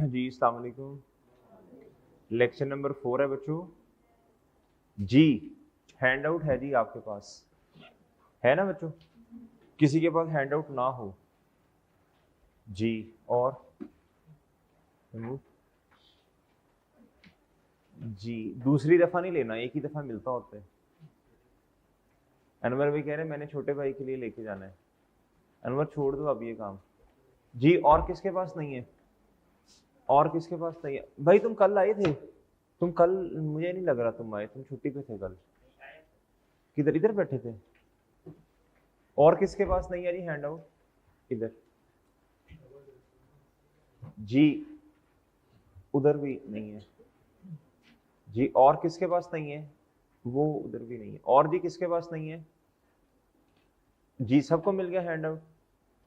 जी अस्सलाम वालेकुम। Lecture number 4 है बच्चों। जी हैंड आउट है जी आपके पास, है ना बच्चों? किसी के पास हैंड आउट ना हो जी। और जी दूसरी दफा नहीं लेना, एक ही दफा मिलता होता है। अनवर भाई कह रहे हैं मैंने छोटे भाई के लिए लेके जाना है। अनवर छोड़ दो अब ये काम जी। और किसके पास नहीं है? और किसके पास नहीं है भाई? तुम कल आए थे? तुम कल, मुझे नहीं लग रहा तुम आए, तुम छुट्टी पे थे कल। किधर? इधर बैठे थे। और किसके पास नहीं है जी हैंड आउट? इधर जी, उधर भी नहीं है जी। और किसके पास नहीं है? वो उधर भी नहीं है। और जी किसके पास नहीं है? जी सबको मिल गया हैंड आउट।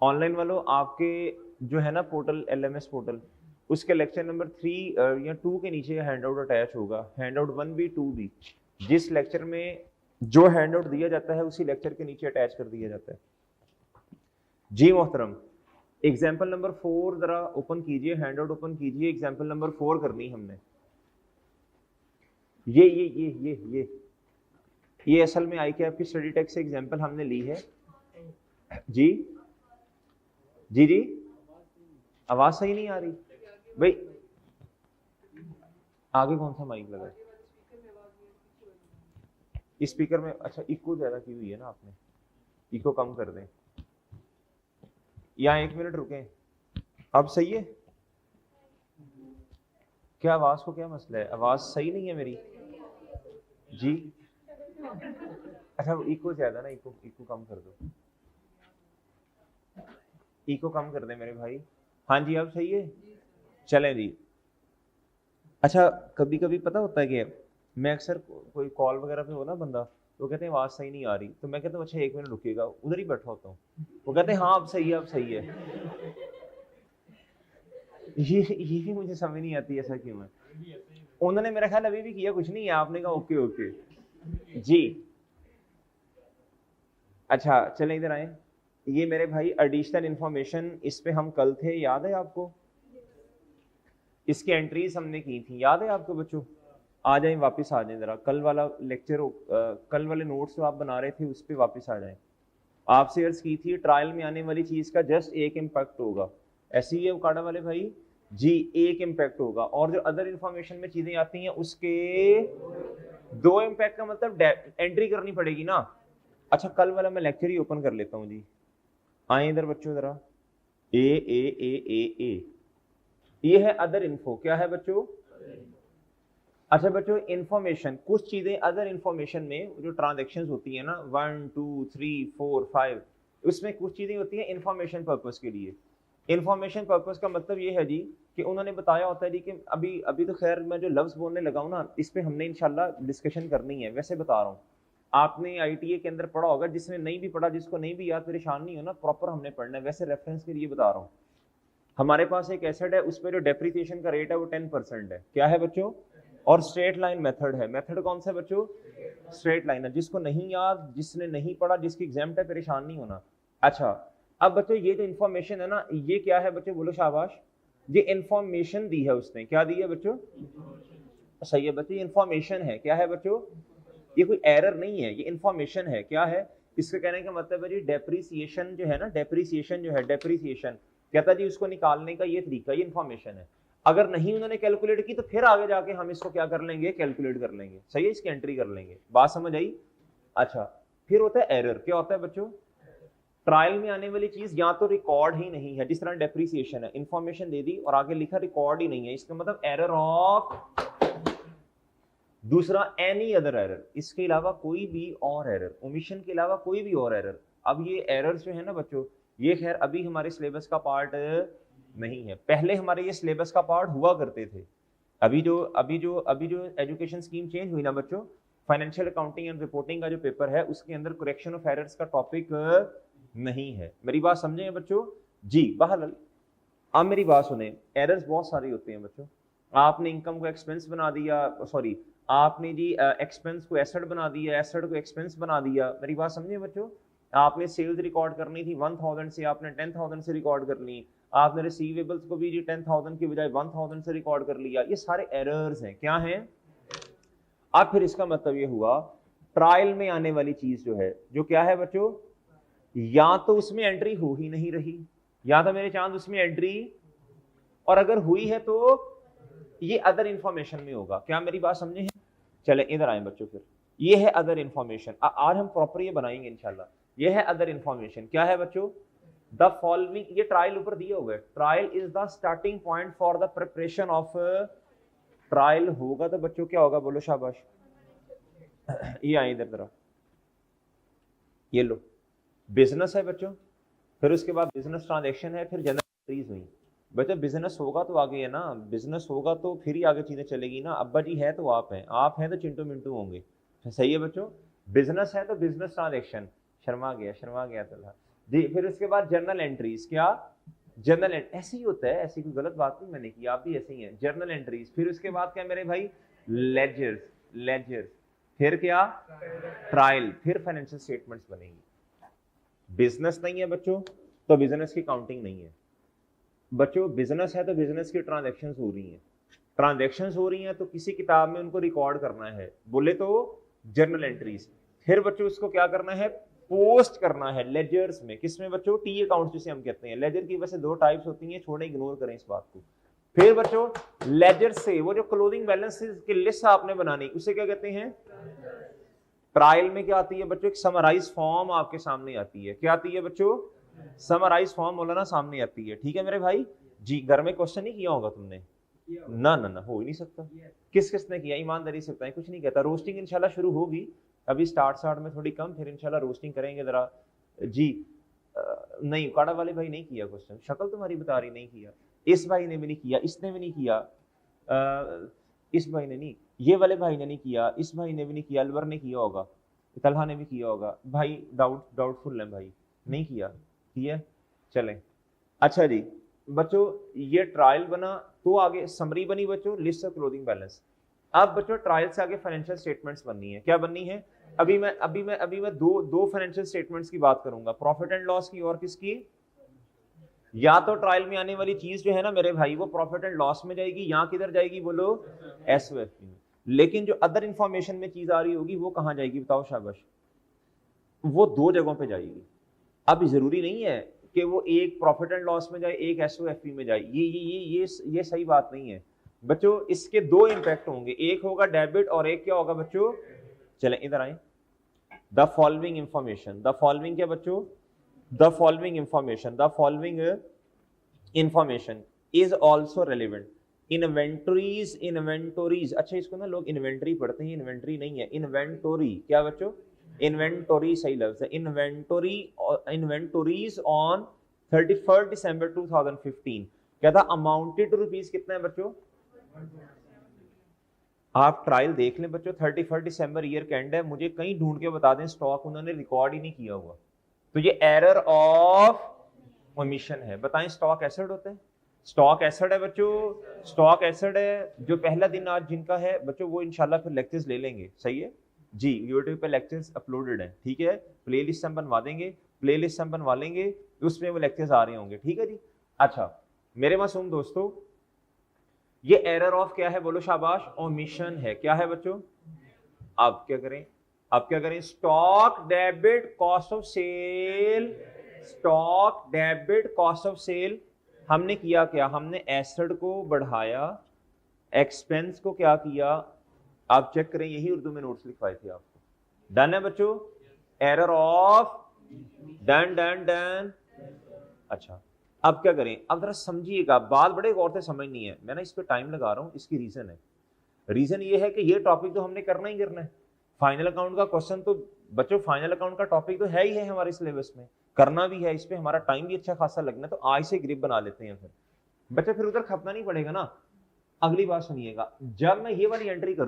ऑनलाइन वालों आपके जो है ना पोर्टल, एलएमएस पोर्टल, उसके लेक्चर नंबर 3 या 2 के नीचे हैंड आउट अटैच होगा। हैंड आउट 1 भी 2 भी, जिस लेक्चर में जो हैंड आउट दिया जाता है उसी लेक्चर के नीचे अटैच कर दिया जाता है जी मोहतरम। एग्जाम्पल नंबर 4 जरा ओपन कीजिए, हैंड आउट ओपन कीजिए। एग्जाम्पल नंबर 4 करनी हमने। ये असल में आई के आपकी स्टडी टेक्स्ट से एग्जाम्पल हमने ली है जी। जी आवाज सही नहीं आ रही भाई। आगे कौन सा माइक लगा है? स्पीकर में? अच्छा इको ज्यादा की हुई है ना आपने, इको कम कर दें। यहाँ 1 मिनट रुकें। अब सही है क्या? आवाज को क्या मसला है? आवाज सही नहीं है मेरी जी? अच्छा इको ज्यादा ना, इको इको कम कर दो, इको कम कर दे मेरे भाई। हाँ जी अब सही है, चलें जी। अच्छा कभी कभी पता होता है कि मैं अक्सर कोई कॉल वगैरह पे हो ना बंदा, तो कहते हैं आवाज सही नहीं आ रही, तो मैं कहता हूँ अच्छा 1 मिनट रुकिएगा, उधर ही बैठा होता हूँ। वो कहते हैं हाँ अब सही है, अब सही है। ये भी मुझे समझ नहीं आती ऐसा क्यों है। उन्होंने मेरा ख्याल अभी भी किया कुछ नहीं है, आपने कहा ओके ओके जी। अच्छा चलें इधर आए। ये मेरे भाई एडिशनल इंफॉर्मेशन, इस पे हम कल थे, याद है आपको? इसकी एंट्रीज हमने की थी, याद है आपको बच्चों? आ जाएं वापस, आ जाएं जरा। कल वाला लेक्चर, कल वाले नोट्स जो आप बना रहे थे उस पर वापस आ जाएं। आपसे अर्ज की थी ट्रायल में आने वाली चीज का जस्ट एक इम्पैक्ट होगा, ऐसी है उकाड़ा वाले भाई जी। एक इम्पैक्ट होगा, और जो अदर इंफॉर्मेशन में चीजें आती हैं उसके 2 इम्पैक्ट का मतलब एंट्री करनी पड़ेगी ना। अच्छा कल वाला मैं लेक्चर ही ओपन कर लेता हूँ जी। आए इधर बच्चों जरा। ए ये है अदर इन्फो। क्या है बच्चों? अच्छा बच्चों इंफॉर्मेशन, कुछ चीजें अदर इंफॉर्मेशन में जो ट्रांजेक्शन होती है ना 1 2 3 4 5, उसमें कुछ चीजें होती हैं इंफॉर्मेशन पर्पस के लिए। इंफॉर्मेशन पर्पस का मतलब ये है जी कि उन्होंने बताया होता है जी कि अभी अभी तो खैर मैं जो लफ्ज बोलने लगा हूं ना, इस पे हमने इंशाल्लाह डिस्कशन करनी है। वैसे बता रहा हूँ, आपने आईटीए के अंदर पढ़ा होगा, जिसने नहीं भी पढ़ा, जिसको नहीं भी याद, परेशान नहीं हो ना, प्रॉपर हमने पढ़ना है। वैसे रेफरेंस के लिए बता रहा हूँ, हमारे पास एक एसेट है, उसमें जो डेप्रिसिएशन का रेट है वो 10% है। क्या है बच्चों? और स्ट्रेट लाइन मेथड है। मेथड कौन सा है बच्चों? स्ट्रेट लाइन है। जिसको नहीं याद, जिसने नहीं पढ़ा, जिसकी एग्जाम है, परेशान नहीं होना। अच्छा अब बच्चों ये जो इन्फॉर्मेशन है ना, ये क्या है बच्चों? बोलो शाबाश। ये इन्फॉर्मेशन दी है उसने। क्या दी है बच्चों? सही है बच्चों, ये इन्फॉर्मेशन है। क्या है बच्चों? ये कोई एरर नहीं है, ये इन्फॉर्मेशन है। क्या है इसके कहने का मतलब है जी? डेप्रिसिएशन जो है ना, डेप्रिसिएशन जो है, डेप्रिसिएशन कहता जी उसको निकालने का ये तरीका, ये इन्फॉर्मेशन है। अगर नहीं उन्होंने कैलकुलेट की तो फिर आगे जाके हम इसको क्या कर लेंगे? कैलकुलेट कर लेंगे। सही है, इसकी एंट्री कर लेंगे। बात समझ आई? अच्छा फिर होता है एरर। क्या होता है बच्चों? ट्रायल में आने वाली चीज या तो रिकॉर्ड ही नहीं है, जिस तरह डेप्रिसिएशन है, इन्फॉर्मेशन दे दी और आगे लिखा रिकॉर्ड ही नहीं है, इसका मतलब एरर ऑफ। दूसरा एनी अदर एरर, इसके अलावा कोई भी और एरर, ओमिशन के अलावा कोई भी और एरर। अब ये एरर्स जो है ना बच्चों, ये खैर अभी हमारे सिलेबस का पार्ट नहीं है, पहले हमारे ये सिलेबस का पार्ट हुआ करते थे। अभी जो एजुकेशन स्कीम चेंज हुई ना बच्चों, फाइनेंशियल अकाउंटिंग एंड रिपोर्टिंग का जो पेपर है उसके अंदर करेक्शन ऑफ एरर्स का टॉपिक नहीं है। मेरी बात समझे बच्चों जी? बहरहाल अब मेरी बात सुने, एरर्स बहुत सारी होती हैं बच्चों। आपने इनकम को एक्सपेंस बना दिया, सॉरी आपने जी एक्सपेंस को एसेट बना दिया, एसेट को एक्सपेंस बना दिया। मेरी बात समझिए बच्चों, आपने सेल्स रिकॉर्ड करनी थी 1000 से, आपने 10,000 से रिकॉर्ड कर ली। आपने रिसीवेबल्स को भी जी 10,000 की बजाय 1,000 से रिकॉर्ड कर लिया, ये सारे एरर्स हैं। क्या हैं? अब फिर इसका मतलब ये हुआ ट्रायल में आने वाली चीज जो है, जो क्या है बच्चों, या तो उसमें एंट्री हो ही नहीं रही, या तो मेरे चांद उसमें एंट्री, और अगर हुई है तो ये अदर इंफॉर्मेशन में होगा। क्या मेरी बात समझे हैं? चले इधर आए बच्चों, फिर ये है अदर इंफॉर्मेशन। आज हम प्रॉपर ये बनाएंगे इंशाल्लाह। ये है अदर इंफॉर्मेशन। क्या है बच्चों? द फॉलोइंग, ये ट्रायल ऊपर दिया हुआ है, trial is the starting point for the preparation of trial. होगा तो बच्चों क्या होगा, बोलो शाबाश। ये आए इधर तरफ, ये लो बिजनेस है बच्चों, फिर उसके बाद बिजनेस ट्रांजैक्शन है, फिर जनरल एंट्रीज हुई। बच्चों बिजनेस होगा तो आगे है ना, बिजनेस होगा तो फिर ही आगे चीजें चलेगी ना। अब्बा जी है तो आप हैं, आप हैं तो चिंटू मिंटू होंगे। सही है बच्चों, बिजनेस है तो बिजनेस ट्रांजैक्शन। शर्मा गया तो जी। फिर उसके बाद जर्नल एंट्रीज। क्या? जर्नल ऐसे ही होता है, ऐसी कोई गलत बात नहीं मैंने की, आप भी ऐसे ही हैं। Journal entries. फिर उसके बाद क्या मेरे भाई? लेजर्स। फिर क्या? ट्रायल। फिर फाइनेंशियल स्टेटमेंट्स बनेंगी। बिजनेस नहीं है बच्चों तो बिजनेस की काउंटिंग नहीं है बच्चों। बिजनेस है तो बिजनेस की ट्रांजैक्शंस हो रही हैं, तो किसी किताब में उनको रिकॉर्ड करना है, बोले तो जर्नल एंट्रीज। फिर बच्चों उसको क्या करना है? पोस्ट करना है लेजर्स में। किसमें बच्चों? टी अकाउंट जिसे हम कहते हैं। लेजर की वैसे दो टाइप्स होती हैं, छोड़े, इग्नोर करें इस बात को। फिर बच्चों लेजर से वो जो क्लोजिंग बैलेंस की लिस्ट आपने बनानी, उसे क्या कहते हैं? ट्रायल में क्या आती है बच्चों? एक समराइज फॉर्म आपके सामने आती है। क्या आती है बच्चों? समराइज फॉर्म मौलाना सामने आती है। ठीक है मेरे भाई जी। घर में क्वेश्चन नहीं किया होगा तुमने? ना हो ही नहीं सकता। किसने किया? ईमानदारी से बताएं। कुछ नहीं कहता। रोस्टिंग इंशाल्लाह शुरू होगी, अभी स्टार्ट में थोड़ी कम, फिर इंशाल्लाह रोस्टिंग करेंगे जरा जी। नहीं, काड़ा वाले भाई नहीं किया क्वेश्चन, शक्ल तुम्हारी बता रही नहीं किया। इस भाई ने भी नहीं किया, इसने भी नहीं किया, इस भाई ने नहीं, ये वाले भाई ने नहीं किया, इस भाई ने भी नहीं किया, अलवर ने किया होगा, तलहा ने भी किया होगा। भाई डाउटफुल है भाई, नहीं किया। चलें। अच्छा जी बच्चों, ये ट्रायल बना तो आगे समरी बनी बच्चों, लिस्ट ऑफ क्लोजिंग बैलेंस। अब बच्चों ट्रायल से आगे फाइनेंशियल स्टेटमेंट्स बननी है। क्या बननी है? अभी मैं दो फाइनेंशियल स्टेटमेंट्स की बात करूंगा, प्रॉफिट एंड लॉस की और किसकी? या तो ट्रायल में आने वाली चीज जो है ना मेरे भाई, वो प्रॉफिट एंड लॉस में जाएगी, या किधर जाएगी बोलो? एसओएफपी में। लेकिन जो अदर इंफॉर्मेशन में चीज आ रही होगी वो कहां जाएगी बताओ शाबाश? वो दो जगहों पे जाएगी। अब जरूरी नहीं है कि वो एक प्रॉफिट एंड लॉस में जाए, एक एसओएफपी में जाए। ये सही बात नहीं है बच्चों। इसके दो इंपैक्ट होंगे, एक होगा डेबिट और एक क्या होगा बच्चों? चलें इधर आए। The following information, the following क्या बच्चों? The following information is also relevant. Inventories. अच्छा इसको ना लोग इन्वेंटरी पढ़ते हैं, इन्वेंटरी नहीं है, इन्वेंटोरी। क्या बच्चों? इन्वेंटोरी सही लफ्ज है। इन्वेंटोरीज ऑन 31 दिसंबर 2015 क्या था? अमाउंटेड टू रुपीज कितना है बच्चों? आप ट्रायल देख लें बच्चों, 31 दिसंबर ईयर का एंड है, मुझे कहीं ढूंढ के बता दें स्टॉक उन्होंने रिकॉर्ड ही नहीं किया हुआ, तो ये एरर ऑफ ओमिशन है। बताएं स्टॉक एसेट होता है? स्टॉक एसेट है बच्चों, स्टॉक एसेट है। जो पहला दिन आज जिनका है बच्चों वो इंशाल्लाह फिर लेक्चर्स ले लेंगे। सही है जी, यूट्यूब पे लेक्चर्स अपलोडेड है। ठीक है, प्लेलिस्ट हम बनवा देंगे, उसमें वो लेक्चर्स आ रहे होंगे। ठीक है जी। अच्छा मेरे मासूम दोस्तों, ये एरर ऑफ क्या है बोलो शाबाश? ओमिशन है। क्या है बच्चों? अब क्या करें? Stock debit cost of sale. Stock debit cost of sale. हमने किया क्या? हमने एसेट को बढ़ाया, एक्सपेंस को क्या किया? आप चेक करें, यही उर्दू में नोट्स लिखवाए थे आपको। डन है बच्चों? Error of done. अच्छा अब क्या करें? अब जरा समझिएगा, बात बड़े गौर से समझनी है, मैं ना इस पर टाइम लगा रहा हूं, इसकी रीजन ये है कि ये टॉपिक तो हमने करना ही करना है। फाइनल अकाउंट का क्वेश्चन तो बच्चों, फाइनल अकाउंट का टॉपिक तो है ही है हमारे सिलेबस में, करना भी है, इस पे हमारा टाइम भी अच्छा खासा लगना है, तो आज से ग्रिप बना लेते हैं। फिर बच्चे फिर उधर खपना नहीं पड़ेगा ना। अगली बात सुनिएगा, जब मैं ये वाली एंट्री कर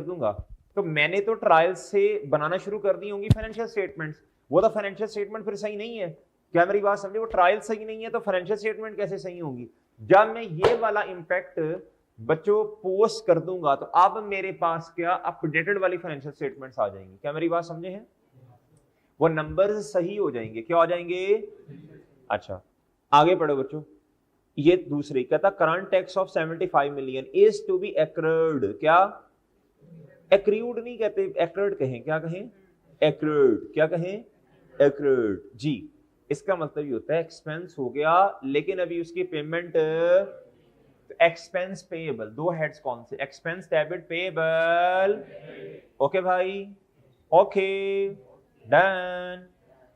दूंगा, तो मैंने तो ट्रायल से बनाना शुरू कर दी होंगी फाइनेंशियल स्टेटमेंट्स। वो तो फाइनेंशियल स्टेटमेंट फिर सही नहीं है। क्या मेरी बात समझे? वो ट्रायल सही नहीं है तो फाइनेंशियल स्टेटमेंट कैसे सही होंगी? जब मैं ये वाला इंपैक्ट बच्चों पोस्ट कर दूंगा तो अब मेरे पास क्या अपडेटेड वाली फाइनेंशियल स्टेटमेंट्स आ जाएंगी। क्या मेरी बात समझे हैं? वो नंबर्स सही हो जाएंगे। क्या हो जाएंगे? अच्छा आगे पढ़ो बच्चों, ये दूसरी कहता current tax of 75 million is to be accrued, क्या एक्रूड नहीं कहते, एक्रूड कहें, क्या कहें एक्रूड, क्या कहें एक्रूड जी। इसका मतलब ये होता है एक्सपेंस हो गया लेकिन अभी उसकी पेमेंट, एक्सपेंस पेएबल, दो हेड्स कौन से, एक्सपेंस डेबिट पेएबल, ओके भाई, ओके डन।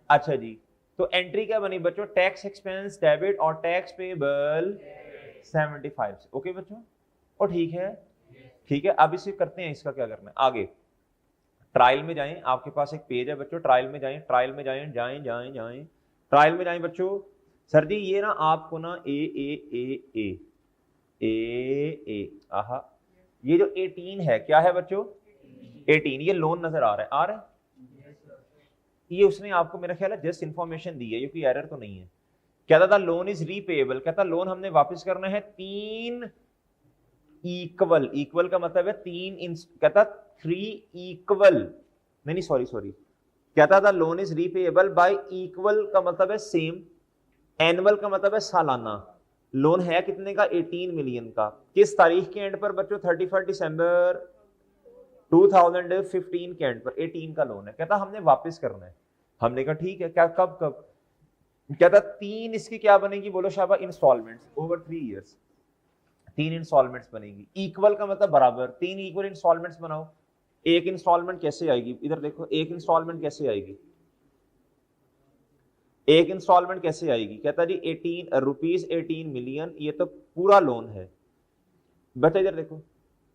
अच्छा जी, तो एंट्री क्या बनी बच्चों, टैक्स एक्सपेंस डेबिट और टैक्स पेएबल 75 से, ओके बच्चों, और ठीक है, ठीक है। अब इसे करते हैं, इसका क्या करना है आगे, ट्रायल में जाएं, आपके पास एक पेज है बच्चों, ट्रायल में जाएं, ट्रायल में जाएं, जाएं जाएं जाएं, ट्रायल में जाएं बच्चों। सर जी ये ना आपको ना ए आहा, ये जो 18 है क्या है बच्चों, 18, ये लोन नजर आ रहा है, आ रहा है, ये उसने आपको मेरा ख्याल है जस्ट इंफॉर्मेशन दी है, ये कोई एरर तो नहीं है। कहता था लोन इज रीपेएबल, कहता लोन हमने वापस करना है 3 इक्वल, इक्वल का मतलब है 3 कहता 3 इक्वल, नहीं सॉरी, कहता था loan is repayable by equal का मतलब है सेम, एनुअल का मतलब है सालाना, लोन है कितने का 18 मिलियन का, किस तारीख के एंड पर बच्चों 31 दिसंबर 2015 के एंड पर 18 का लोन है, कहता हमने वापस करना है। हमने कहा ठीक है, क्या कब कब, कहता 3 इसकी क्या बनेगी बोलो शाबा, इंस्टॉलमेंट्स ओवर 3 इयर्स, 3 इंस्टॉलमेंट्स बनेगी, इक्वल का मतलब बराबर, 3 इक्वल इंस्टॉलमेंट्स बनाओ। एक इंस्टॉलमेंट कैसे आएगी, इधर देखो, एक इंस्टॉलमेंट कैसे आएगी, एक इंस्टॉलमेंट कैसे आएगी, कहता जी 18 मिलियन, ये तो पूरा लोन है बच्चा, इधर देखो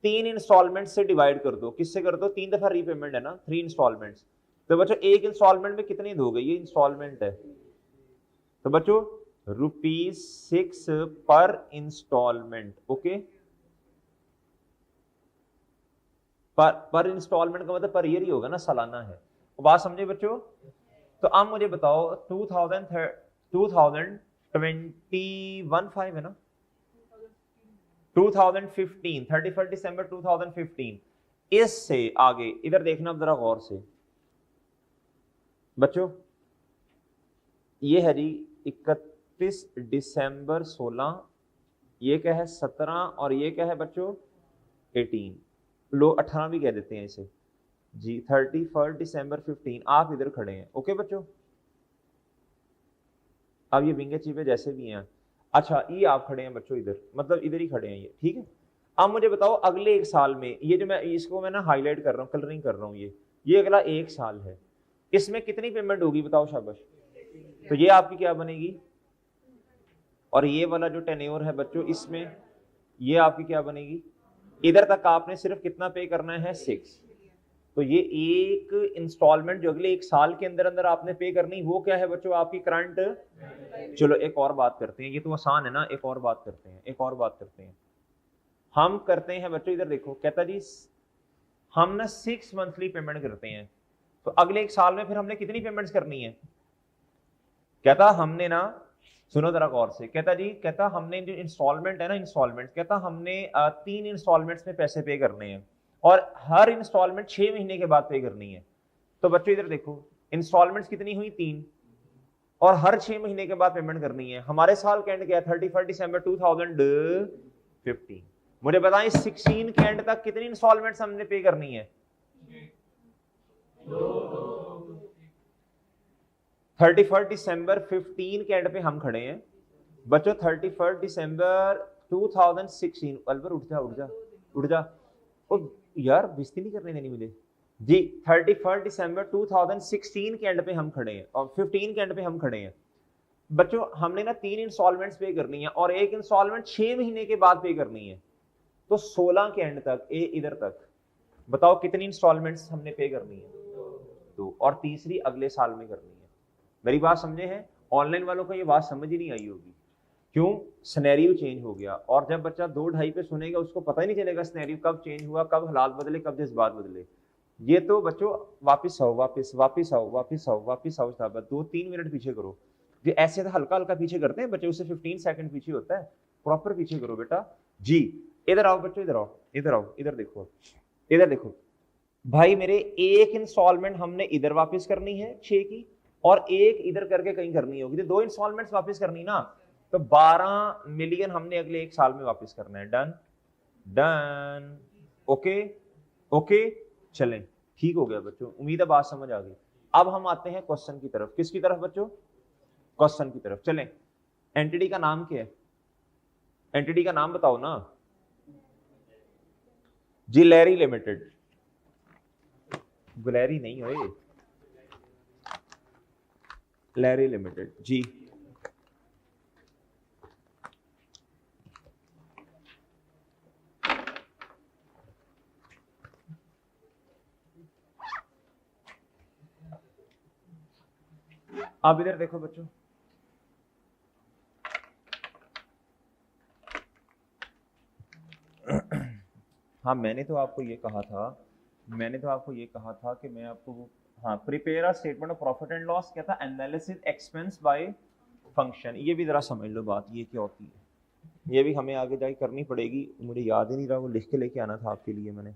3 इंस्टॉलमेंट से डिवाइड कर दो, किससे कर दो, 3 दफा रीपेमेंट है ना, 3 इंस्टॉलमेंट्स, तो बच्चों एक इंस्टॉलमेंट में कितनी दोगे, ये इंस्टॉलमेंट है, तो बच्चों ₹6 पर इंस्टॉलमेंट, ओके, पर इंस्टॉलमेंट का मतलब पर ईयर ही होगा ना, सालाना है, बात समझे बच्चों। तो अब मुझे बताओ 2021 है ना, 2015 31 दिसंबर 2015, इससे आगे इधर देखना जरा गौर से बच्चों, ये है जी 31 दिसंबर 16, ये क्या है 17, और ये क्या है बच्चों 18, लो 18 भी कह देते हैं इसे जी, 31 दिसंबर 15, आप इधर खड़े हैं, ओके बच्चों, अब ये बिंगे चीपे जैसे भी हैं, अच्छा ये आप खड़े हैं बच्चों इधर, मतलब इधर ही खड़े हैं ये, ठीक है। अब मुझे बताओ अगले 1 साल में, ये जो मैं इसको मैं ना हाईलाइट कर रहा हूँ, कलरिंग कर रहा हूँ, ये अगला 1 साल है, इसमें कितनी पेमेंट होगी बताओ शाबाश, तो ये आपकी क्या बनेगी, और ये वाला जो टेन्योर है बच्चों इसमें ये आपकी क्या बनेगी, इधर तक आपने सिर्फ कितना पे करना है 6, तो ये एक इंस्टॉलमेंट जो अगले 1 साल के अंदर अंदर आपने पे करनी, वो क्या है बच्चों आपकी करंट। चलो एक और बात करते हैं, ये तो आसान है ना, एक और बात करते हैं, हम करते हैं बच्चों, इधर देखो, कहता जी हम ना 6 मंथली पेमेंट करते हैं, तो अगले 1 साल में फिर हमने कितनी पेमेंट्स करनी है, कहता हमने ना, सुनो जरा गौर से, कहता हमने जो इंस्टॉलमेंट है ना, इंस्टॉलमेंट कहता हमने 3 इंस्टॉलमेंट्स में पैसे पे करने हैं, और हर इंस्टॉलमेंट 6 महीने के बाद पे करनी है। तो बच्चों इधर देखो, इंस्टॉलमेंट्स कितनी हुई 3, और हर 6 महीने के बाद पेमेंट करनी है। हमारे साल के एंड क्या है 31 दिसंबर 2015, मुझे बताएं 16 के एंड तक कितनी इंस्टॉलमेंट्स हमने पे करनी है, 31 दिसंबर 15 के एंड पे हम खड़े हैं बच्चों, 31 दिसंबर 2016, अलवर उठ जा, ओ यार बेइज्जती नहीं करने देनी मुझे जी, 31 दिसंबर 2016 के एंड पे हम खड़े हैं, और 15 के एंड पे हम खड़े हैं बच्चों, हमने ना 3 इंस्टॉलमेंट्स पे करनी है, और एक इंस्टॉलमेंट 6 महीने के बाद पे करनी है, तो 16 के एंड तक इधर तक बताओ कितनी इंस्टॉलमेंट्स हमने पे करनी है, 2, और तीसरी अगले साल में करनी है। मेरी बात समझे हैं, ऑनलाइन वालों को ये बात समझ ही नहीं आई होगी, क्यों, सिनेरियो चेंज हो गया, और जब बच्चा 2-2.5 पे सुनेगा उसको पता ही नहीं चलेगा सिनेरियो कब चेंज हुआ, कब हालात बदले, कब जज्बात बदले। ये तो बच्चों वापस आओ 2-3 मिनट पीछे करो, जो ऐसे तो हल्का हल्का पीछे करते हैं बच्चे, उससे 15 सेकंड पीछे होता है, प्रॉपर पीछे करो बेटा जी। इधर आओ बच्चों, इधर देखो भाई मेरे, एक इंस्टॉलमेंट हमने इधर वापस करनी है 6 की, और एक इधर करके कहीं करनी होगी, तो 2 इंस्टॉलमेंट्स वापस करनी ना, तो 12 मिलियन हमने अगले 1 साल में वापस करना है। डन डन, ओके ओके, चलें, ठीक हो गया बच्चों, उम्मीद है बात समझ आ गई। अब हम आते हैं क्वेश्चन की तरफ। किसकी तरफ बच्चों? क्वेश्चन की तरफ। चलें, एंटिटी का नाम क्या है? एंटिटी का नाम बताओ ना जी। Larry limited. गुलैरी नहीं होए, लैरी लिमिटेड जी। अब इधर देखो बच्चों, हाँ मैंने तो आपको ये कहा था, कि मैं आपको, हाँ, prepare a statement of profit and loss, क्या था? Analysis expense by function. ये भी जरा समझ लो बात, ये क्या होती है, ये भी हमें आगे जाके करनी पड़ेगी। मुझे याद ही नहीं रहा, वो लिख के लेके आना था आपके लिए मैंने।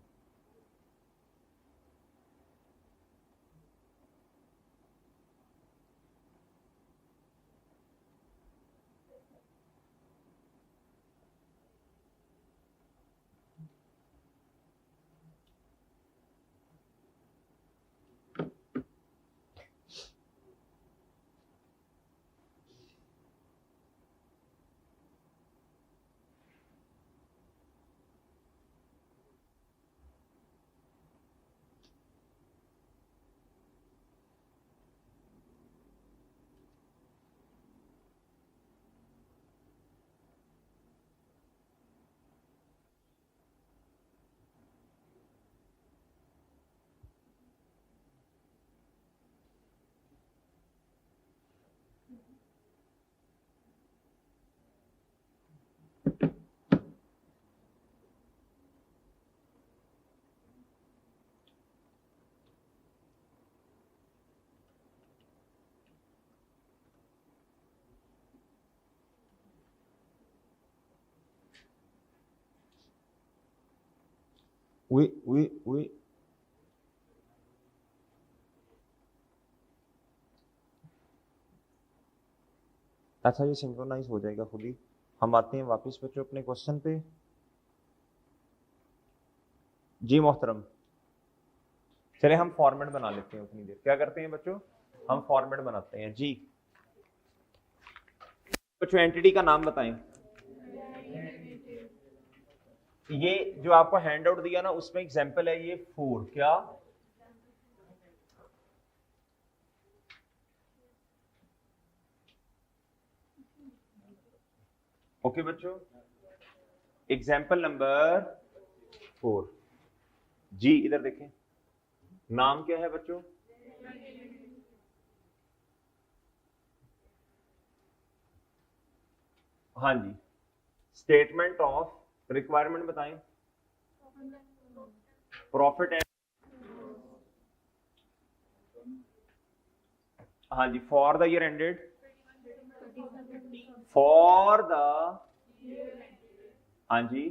वी अच्छा, ये सिंक्रोनाइज हो जाएगा खुद ही। हम आते हैं वापस बच्चों अपने क्वेश्चन पे। जी मोहतरम, चले हम फॉर्मेट बना लेते हैं उतनी देर। क्या करते हैं बच्चों? हम फॉर्मेट बनाते हैं जी। बच्चों एंटिटी का नाम बताएं। ये जो आपको हैंड आउट दिया ना, उसमें एग्जांपल है ये 4। क्या? ओके बच्चों, एग्जाम्पल नंबर 4 जी। इधर देखें, नाम क्या है बच्चों? हाँ जी, स्टेटमेंट ऑफ रिक्वायरमेंट बताएं। प्रॉफिट एंड, हाँ जी, for the year ended, for the, हाँ जी,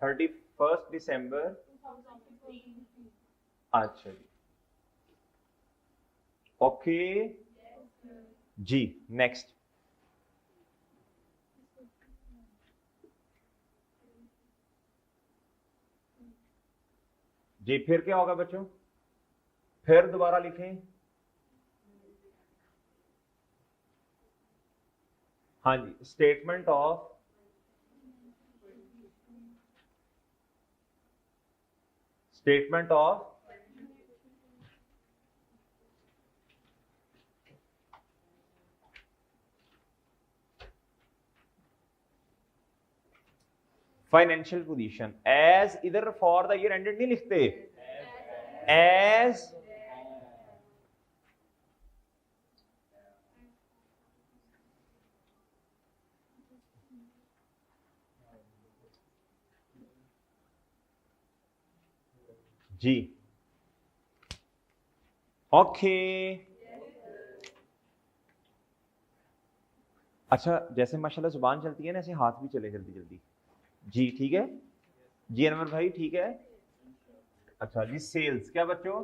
31 दिसंबर। अच्छा जी, ओके जी। नेक्स्ट जी, फिर क्या होगा बच्चों? फिर दोबारा लिखें। हाँ जी, statement of, statement of financial position as, इधर फॉर द ईयर एंडेड नहीं लिखते, एज जी। ओके, अच्छा, जैसे माशाल्लाह जुबान चलती है ना, ऐसे हाथ भी चले जल्दी जल्दी जी। ठीक है जी, अनवर भाई ठीक है। अच्छा जी, सेल्स क्या बच्चों?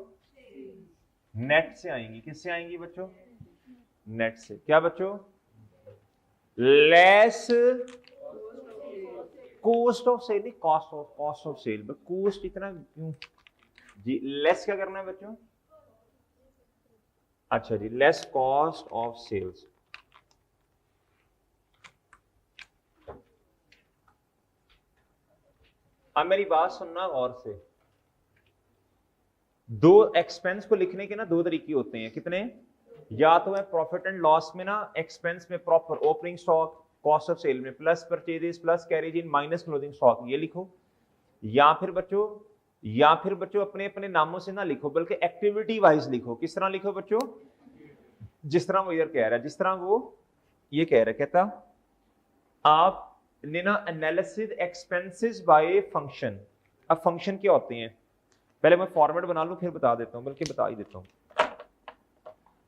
नेट से आएंगी, किससे आएंगी बच्चों? नेट से। क्या बच्चों? Less cost of sale, cost of sale, cost इतना क्यों जी? लेस क्या करना है बच्चों? अच्छा जी, लेस कॉस्ट ऑफ सेल्स। अब मेरी बात सुनना गौर से, दो एक्सपेंस को लिखने के ना दो तरीके होते हैं। कितने? या तो है प्रॉफिट एंड लॉस में ना एक्सपेंस में proper opening stock, cost of sale में plus purchases plus carriage in minus closing stock, ये लिखो। या फिर बच्चों अपने अपने नामों से ना लिखो, बल्कि एक्टिविटी वाइज लिखो। किस तरह लिखो बच्चों? जिस तरह वो इधर कह रहा है, जिस तरह वो ये कह रहा है, कहता आपने ना एनालिसिस एक्सपेंसेस बाय फंक्शन। अब फंक्शन क्या होते हैं, पहले मैं फॉर्मेट बना लूं फिर बता देता हूं, बल्कि बता ही देता हूं।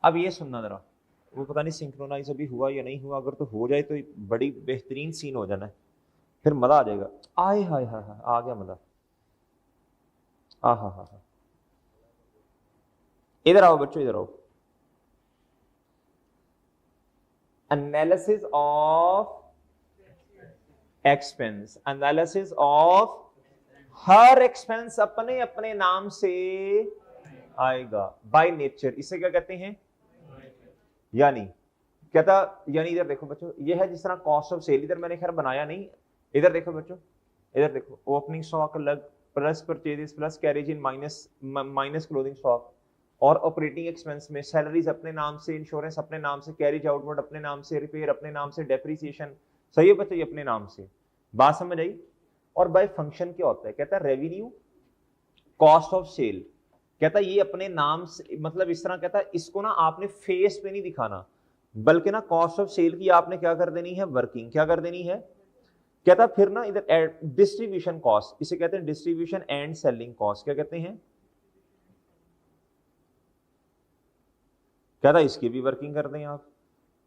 अब ये सुनना जरा, वो पता नहीं सिंक्रोनाइज अभी हुआ या नहीं हुआ, अगर तो हो जाए तो बड़ी बेहतरीन सीन हो जाना है, फिर मजा आ जाएगा। आय हाय हाय हाय, आ गया मजा। हा हा हा, इधर आओ बच्चों, इधर आओ। Analysis of expense, analysis of her expense अपने अपने नाम से आएगा बाय नेचर। इसे क्या कहते हैं? यानी कहता, यानी इधर देखो बच्चों, ये है जिस तरह कॉस्ट ऑफ सेल, इधर मैंने खैर बनाया नहीं, इधर देखो बच्चों, इधर देखो, ओपनिंग स्टॉक अलग, plus purchases plus carriage in minus closing stock, और ऑपरेटिंग एक्सपेंस में सैलरीज अपने नाम से, इंश्योरेंस अपने नाम से, कैरेज आउटवर्ड अपने नाम से, रिपेयर अपने नाम से, डेप्रिसिएशन, सही है बच्चों, ये अपने नाम से। बात समझ आई? और बाय फंक्शन क्या होता है? कहता है रेवेन्यू, कॉस्ट ऑफ सेल, कहता है ये अपने नाम से, मतलब इस तरह कहता है इसको ना आपने फेस पे नहीं दिखाना, बल्कि ना कॉस्ट ऑफ सेल की आपने क्या कर देनी है? वर्किंग क्या कर देनी है? कहता फिर ना इधर डिस्ट्रीब्यूशन कॉस्ट, इसे कहते हैं डिस्ट्रीब्यूशन एंड सेलिंग कॉस्ट। क्या कहते हैं? कहता इसकी भी वर्किंग कर दें आप।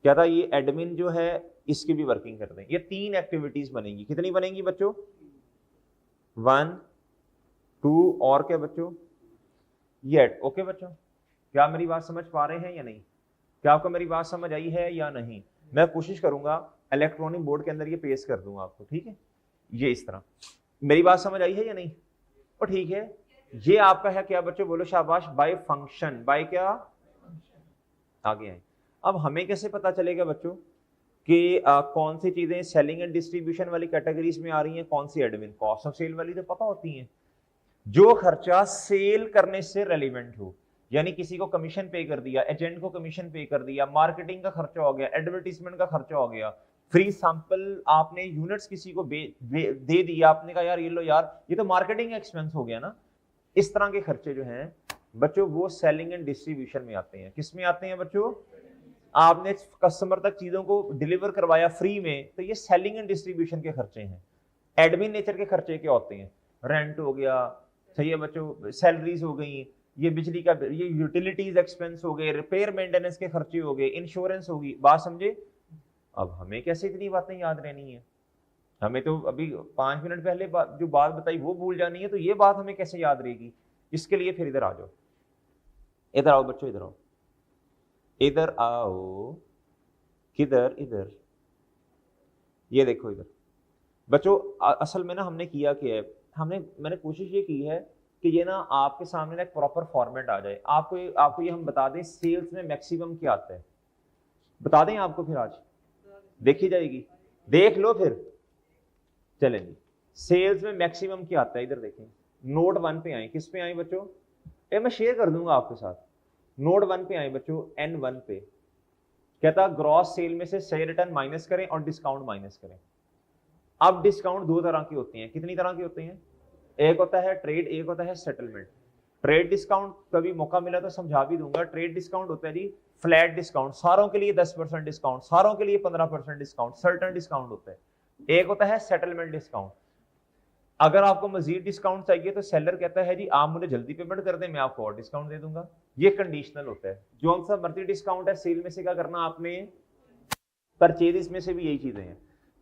कहता ये एडमिन जो है इसकी भी वर्किंग कर दें। ये तीन एक्टिविटीज बनेंगी। कितनी बनेंगी बच्चों? 1 2 और क्या बच्चों? येट। ओके बच्चों, क्या मेरी बात समझ पा रहे हैं या नहीं? क्या आपको मेरी बात समझ आई है या नहीं? मैं कोशिश करूंगा इलेक्ट्रॉनिक बोर्ड के अंदर ये पेश कर दूंगा आपको, ठीक है? ये इस तरह। मेरी बात समझ आई है या नहीं? और ठीक है, ये आपका है क्या बच्चों? बोलो शाबाश। बाय फंक्शन, बाय क्या? आगे आए। अब हमें कैसे पता चलेगा बच्चों कि कौन सी चीजें सेलिंग एंड डिस्ट्रीब्यूशन वाली कैटेगरीज में आ रही हैं, कौन सी एडमिन? कॉस्ट ऑफ सेल वाली तो पता होती है, जो खर्चा सेल करने से रेलिवेंट हो, यानी किसी को कमीशन पे कर दिया, एजेंट को कमीशन पे कर दिया, मार्केटिंग का खर्चा हो गया, एडवर्टीजमेंट का खर्चा हो गया, फ्री सैंपल आपने यूनिट्स किसी को दे दिया, आपने कहा यार ये लो यार, ये तो मार्केटिंग एक्सपेंस हो गया ना। इस तरह के खर्चे जो हैं बच्चों वो सेलिंग एंड डिस्ट्रीब्यूशन में आते हैं। किस में आते हैं बच्चों? आपने कस्टमर तक चीजों को डिलीवर करवाया फ्री में, तो ये सेलिंग एंड डिस्ट्रीब्यूशन के खर्चे हैं। एडमिन नेचर के खर्चे क्या होते हैं? रेंट हो गया, सही है बच्चों, सैलरीज हो गई, ये बिजली का, ये यूटिलिटीज एक्सपेंस हो गए, रिपेयर मेंटेनेंस के खर्चे हो गए, इंश्योरेंस होगी। बात समझे? अब हमें कैसे इतनी बातें याद रहनी है? हमें तो अभी 5 मिनट पहले जो बात बताई वो भूल जानी है, तो ये बात हमें कैसे याद रहेगी? इसके लिए फिर इधर आ जाओ, इधर आओ बच्चों, इधर आओ, इधर आओ। किधर? इधर। ये देखो इधर बच्चों, असल में ना हमने किया क्या है, मैंने कोशिश ये की है कि ये ना आपके सामने ना एक प्रॉपर फॉर्मेट आ जाए। आपको ये हम बता दें सेल्स में मैक्सिमम क्या आता है, बता दें आपको, फिर आज देखी जाएगी, देख लो फिर। चलें जी, सेल्स में मैक्सिमम क्या आता है, इधर देखें, नोट 1 पे आए। किस पे आए बच्चों? ये मैं शेयर कर दूंगा आपके साथ। नोट 1 पे आए बच्चों, N1 पे। कहता ग्रॉस सेल में से सही रिटर्न माइनस करें और डिस्काउंट माइनस करें। अब डिस्काउंट दो तरह की होती हैं। कितनी तरह की होती हैं? एक होता है ट्रेड, एक होता है सेटलमेंट। ट्रेड डिस्काउंट कभी मौका मिला तो समझा भी दूंगा। ट्रेड डिस्काउंट होता है जी फ्लैट डिस्काउंट, सारों के लिए 10% डिस्काउंट, सारों के लिए 15% डिस्काउंट, सर्टेन डिस्काउंट होता है। एक होता है सेटलमेंट डिस्काउंट। अगर आपको मजीद डिस्काउंट चाहिए तो सेलर कहता है जी आप मुझे जल्दी पेमेंट कर दें, मैं आपको और डिस्काउंट दे दूंगा। ये कंडीशनल होता है। जो सा मर्जी डिस्काउंट है, सेल में से क्या करना आपने, परचेज में से भी यही चीजें हैं।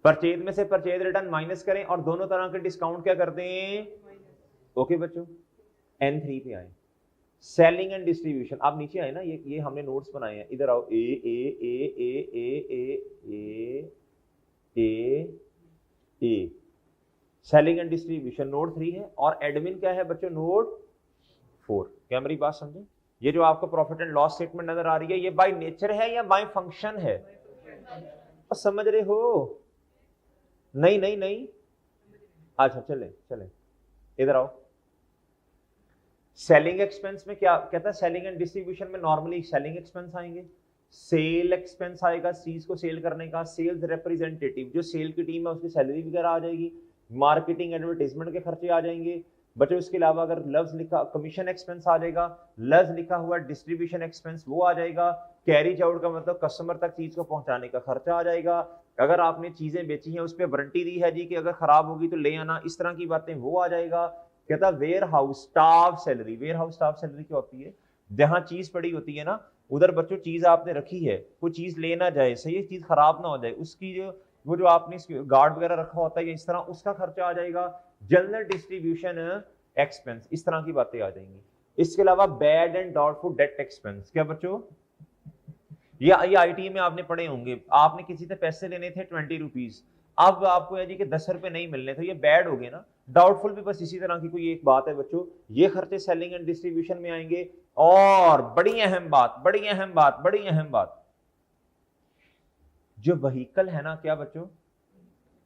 परचेज में से परचेज रिटर्न माइनस करें और दोनों तरह के डिस्काउंट क्या कर दें। ओके बच्चों, N3 पे आए। सेलिंग एंड डिस्ट्रीब्यूशन, आप नीचे आए ना, ये हमने नोट्स बनाए हैं, इधर आओ, ए ए ए ए ए ए ए ए ए, सेलिंग एंड डिस्ट्रीब्यूशन नोट 3 है, और एडमिन क्या है बच्चों, नोट 4। क्या मेरी बात समझे? ये जो आपको प्रॉफिट एंड लॉस स्टेटमेंट नजर आ रही है, ये बाय नेचर है या बाय फंक्शन है? और समझ रहे हो? नहीं नहीं नहीं, अच्छा चले चले, इधर आओ। सेलिंग एक्सपेंस में क्या कहता है, सेलिंग एंड डिस्ट्रीब्यूशन में नॉर्मली सेलिंग एक्सपेंस आएंगे, सेल एक्सपेंस आएगा, चीज को सेल करने का, सेल्स रिप्रेजेंटेटिव जो सेल की टीम है उसकी सैलरी वगैरह आ जाएगी, मार्केटिंग एडवर्टाइजमेंट के खर्चे आ जाएंगे बच्चों। इसके अलावा अगर लफ्ज लिखा कमीशन एक्सपेंस आ जाएगा, लफ्ज लिखा हुआ डिस्ट्रीब्यूशन एक्सपेंस वो आ जाएगा, कैरिज आउट का मतलब कस्टमर तक चीज को पहुंचाने का खर्चा आ जाएगा, अगर आपने चीजें बेची हैं उस पर वारंटी दी है जी कि अगर खराब होगी तो ले आना, इस तरह की बातें वो आ जाएगा। कहता warehouse staff salary, warehouse staff salary क्या होती है, जहां चीज पड़ी होती है ना उधर बच्चों चीज आपने रखी है, कोई चीज ले ना जाए, सही चीज खराब ना हो जाए, उसकी जो वो जो आपने गार्ड वगैरह रखा होता है इस तरह, उसका खर्चा आ जाएगा। जनरल डिस्ट्रीब्यूशन एक्सपेंस, इस तरह की बातें आ जाएंगी। इसके अलावा bad and doubtful debt expense, क्या बच्चों ये आईटी में आपने पढ़े होंगे, आपने किसी से पैसे लेने थे 20 रुपीज, अब आपको है जी कि 10 रुपए नहीं मिलने, तो ये बैड हो गए ना। डाउटफुल भी बस इसी तरह की कोई एक बात है बच्चों, ये खर्चे सेलिंग एंड डिस्ट्रीब्यूशन में आएंगे। और बड़ी अहम बात, बड़ी अहम बात, बड़ी अहम बात, जो वहीकल है ना, क्या बच्चों,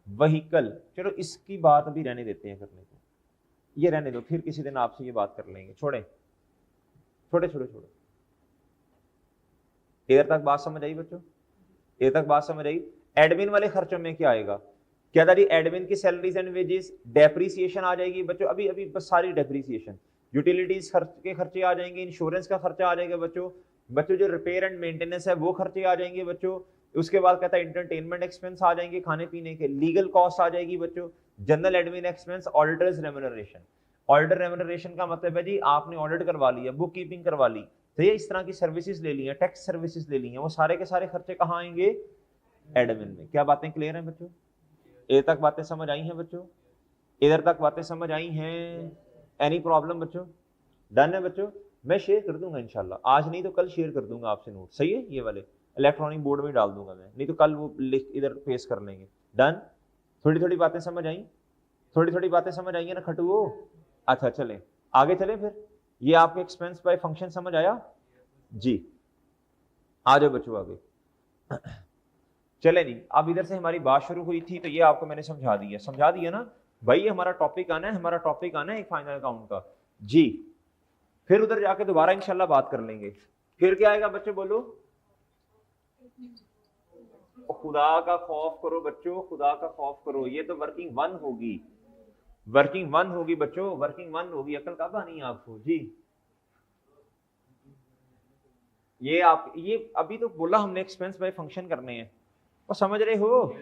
वहीकल, चलो इसकी बात अभी रहने देते हैं करने को, ये रहने दो, फिर किसी दिन आपसे ये बात कर लेंगे, छोड़े छोड़े छोड़े छोड़े। इधर तक बात समझ आई बच्चों, इधर तक बात समझ आई। एडमिन वाले खर्चों में क्या आएगा, क्या था जी, एडमिन की सैलरीज एंड वेजेस, डेप्रीसिएशन आ जाएगी बच्चों, अभी अभी बस सारी डेप्रीसिएशन, यूटिलिटीज खर्च के खर्चे आ जाएंगे, इंश्योरेंस का खर्चा आ जाएगा बच्चों, बच्चों जो रिपेयर एंड मेंटेनेंस है वो खर्चे आ जाएंगे बच्चों। उसके बाद कहता है इंटरटेनमेंट एक्सपेंस आ जाएंगे, खाने पीने के, लीगल कॉस्ट आ जाएगी बच्चों, general admin expense, auditors remuneration. Auditor remuneration का मतलब है जी आपने ऑडिट करवा लिया, बुक कीपिंग करवा ली, तो ये इस तरह की सर्विसेज ले ली है, टैक्स सर्विसेज ले ली है, वो सारे के सारे खर्चे कहाँ आएंगे, एडमिन में। क्या बातें क्लियर हैं बच्चों? इधर तक बातें समझ आई हैं बच्चों? इधर तक बातें समझ आई हैं? एनी प्रॉब्लम बच्चों? डन है बच्चों? मैं शेयर कर दूंगा इंशाल्लाह, आज नहीं तो कल शेयर कर दूंगा आपसे नोट, सही है, ये वाले इलेक्ट्रॉनिक बोर्ड में डाल दूंगा मैं, नहीं तो कल वो लिख इधर पेश कर लेंगे। डन? थोड़ी थोड़ी बातें समझ आई, थोड़ी थोड़ी बातें समझ आई है ना खटुओ? अच्छा चले आगे चले फिर, ये आपके एक्सपेंस बाय फंक्शन समझ आया जी? आ जाओ बच्चों आगे। चले नहीं, अब इधर से हमारी बात शुरू हुई थी तो ये आपको मैंने समझा दिया ना भाई, हमारा टॉपिक आना है, हमारा टॉपिक आना है एक फाइनल अकाउंट का जी। फिर उधर जाके दोबारा इंशाल्लाह बात कर लेंगे। फिर क्या आएगा बच्चों, बोलो, खुदा का खौफ करो बच्चों, खुदा का खौफ करो, ये तो वर्किंग वन होगी, वर्किंग वन होगी बच्चों, वर्किंग वन होगी, अकल कब आनी है आपको जी? ये अभी तो बोला हमने एक्सपेंस बाय फंक्शन करने हैं, और समझ रहे हो?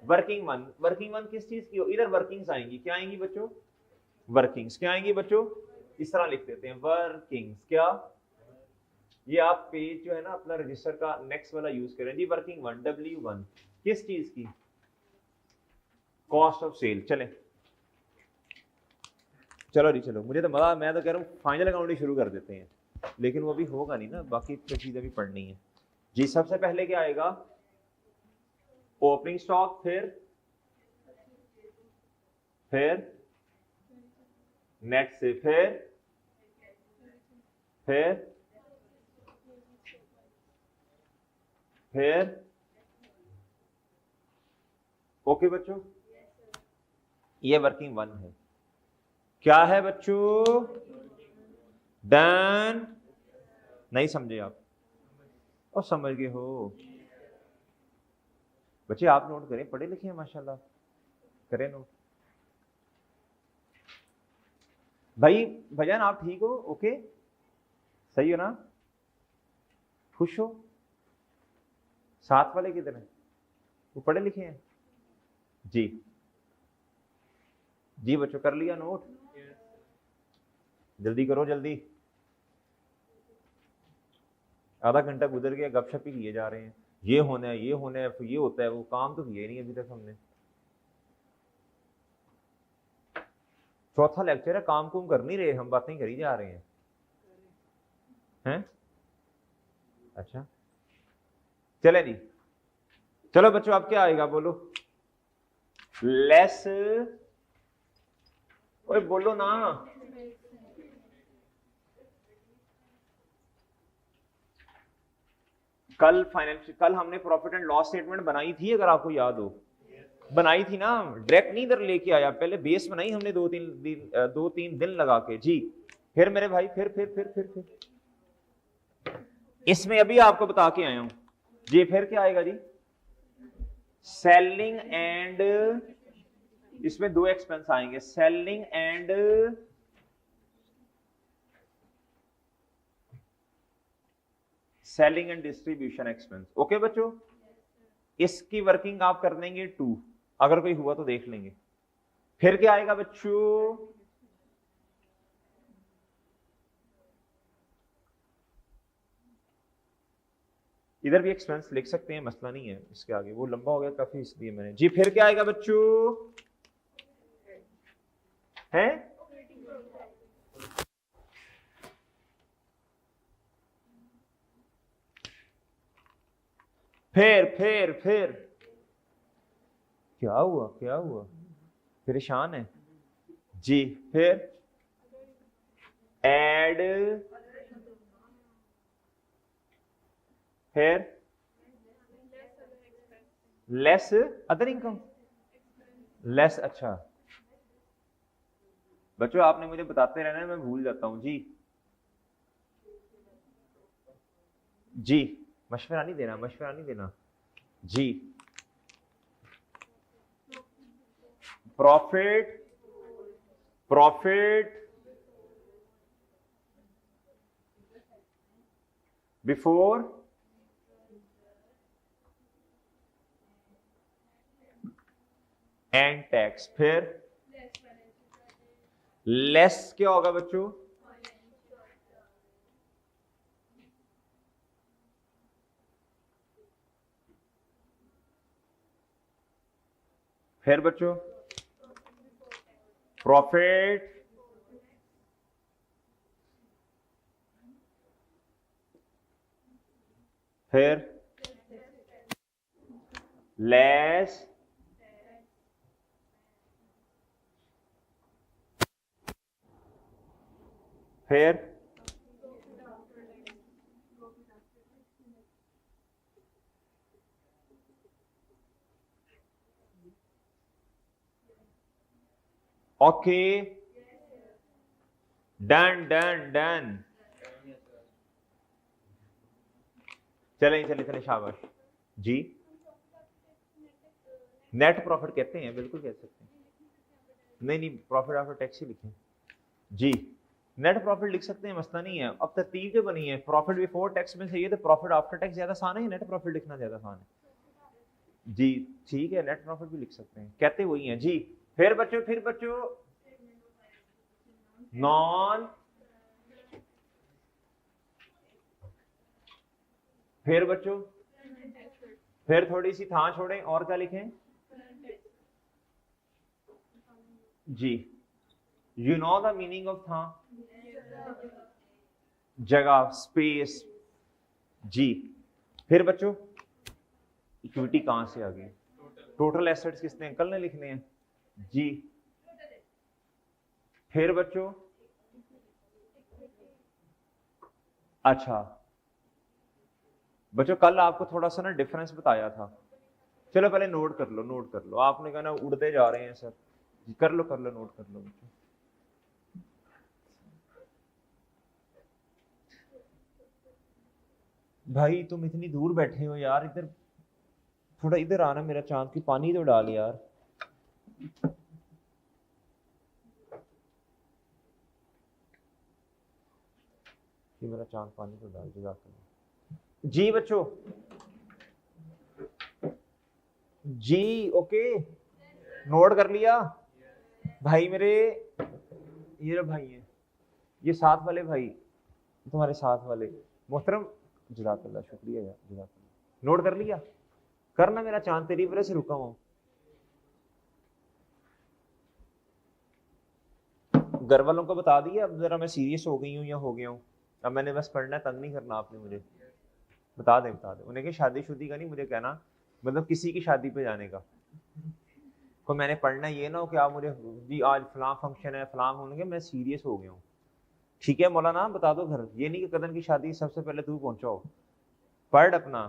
वर्किंग वन, वर्किंग वन किस चीज की हो, इधर वर्किंग्स आएंगी, क्या आएंगी बच्चों, वर्किंग्स, क्या आएंगी बच्चों, इस तरह लिख देते हैं वर्किंग्स, क्या, ये आप पेज जो है ना अपना रजिस्टर का नेक्स्ट वाला यूज करें जी, वर्किंग वन, W1 किस चीज की, कॉस्ट ऑफ सेल। चले चलो जी चलो, मुझे तो मजा, मैं तो कह रहा हूँ फाइनल अकाउंट ही शुरू कर देते हैं, लेकिन वो अभी होगा नहीं ना, बाकी तो चीजें भी पढ़नी है जी। सबसे पहले क्या आएगा, ओपनिंग स्टॉक, फिर नेट से, फिर ओके बच्चों, ये वर्किंग वन है। क्या है बच्चों, डन? नहीं समझे आप? और समझ गए हो बच्चे? आप नोट करें, पढ़े लिखे हैं माशाल्लाह, करें नोट। भाई भजन आप ठीक हो? ओके सही हो ना? खुश हो? साथ वाले किधर हैं, वो पढ़े लिखे हैं जी? जी बच्चों कर लिया नोट? जल्दी करो जल्दी, आधा घंटा गुजर गया, गपशप ही किए जा रहे हैं, ये होना है, ये होना है, ये होता है, वो काम तो किया ही नहीं अभी तक हमने। चौथा लेक्चर है, काम कुम कर नहीं रहे हम, बातें करी जा रहे हैं। हैं? अच्छा चले जी, चलो बच्चों अब क्या आएगा बोलो, लेस, ओए बोलो ना, कल हमने प्रॉफिट एंड लॉस स्टेटमेंट बनाई थी, अगर आपको याद हो, बनाई थी ना, डायरेक्ट नहीं इधर लेके आया, पहले बेस बनाई हमने 2-3 दिन लगा के जी। फिर मेरे भाई फिर इसमें अभी आपको बता के आया हूं जी। फिर क्या आएगा जी, सेलिंग एंड, इसमें 2 एक्सपेंस आएंगे, selling and distribution expense. Okay बच्चों, इसकी वर्किंग आप कर देंगे 2, अगर कोई हुआ तो देख लेंगे। फिर क्या आएगा बच्चों, इधर भी एक्सपेंस लिख सकते हैं, मसला नहीं है, इसके आगे वो लंबा हो गया काफी इसलिए मैंने जी। फिर क्या आएगा बच्चों, हैं? फिर क्या हुआ परेशान है जी। फिर एड, फिर लेस अदर इनकम, लेस। अच्छा बच्चों आपने मुझे बताते रहना है, मैं भूल जाता हूं जी। जी मशवरा नहीं देना जी। Profit before and tax. फिर लेस क्या होगा बच्चों, फिर बच्चों प्रॉफिट फिर लेस फिर ओके, डन। चले शाबाश जी। नेट प्रॉफिट कहते हैं, बिल्कुल कह सकते हैं, नहीं प्रॉफिट आफ्टर टैक्स ही लिखें जी। नेट प्रॉफिट लिख सकते हैं, मसला नहीं है। अब तरतीब जो बनी है, प्रॉफिट बिफोर टैक्स में से ये तो प्रॉफिट आफ्टर टैक्स ज्यादा आसान है, नेट प्रॉफिट लिखना ज्यादा आसान है जी। ठीक है, नेट प्रॉफिट भी लिख सकते हैं, कहते वही हैं जी। फिर बच्चों नॉन, फिर बच्चों फिर थोड़ी सी था छोड़ें, और क्या लिखें जी। You know the meaning of था, जगह, स्पेस जी। फिर बच्चों इक्विटी कहां से आ गई, टोटल एसेट्स किसने, अंकल ने लिखने हैं जी। फिर बच्चों अच्छा बच्चों कल आपको थोड़ा सा ना डिफरेंस बताया था, चलो पहले नोट कर लो, आपने कहा ना उड़ते जा रहे हैं सर, कर लो नोट कर लो बच्चों। भाई तुम इतनी दूर बैठे हो यार, इधर थोड़ा इधर आना, मेरा चांद की पानी तो डाल यार। ये मेरा चांद पानी तो डाल जज़ाकल्लाह जी। बच्चों जी ओके, नोट कर लिया भाई मेरे, ये भाई है, ये साथ वाले भाई, तुम्हारे साथ वाले मोहतरम, जज़ाकल्लाह, शुक्रिया यार, जज़ाकल्लाह। नोट कर लिया, करना मेरा चांद, तेरी वजह से रुका हूं। घर वालों को बता दिया, अब जरा मैं सीरियस हो गई हूं या हो गया हूं, अब मैंने बस पढ़ना है, तंग नहीं करना आपने मुझे। बता दें उन्हें कि शादी शुदी का नहीं मुझे कहना, मतलब किसी की शादी पे जाने का। को मैंने पढ़ना ये ना हो कि आप मुझे जी आज फलां फंक्शन है फलां होंगे, मैं सीरियस हो गया हूँ। ठीक है मौलाना बता दो घर, ये नहीं कि कदन की शादी सबसे पहले तू पहुंचा हो। पढ़ अपना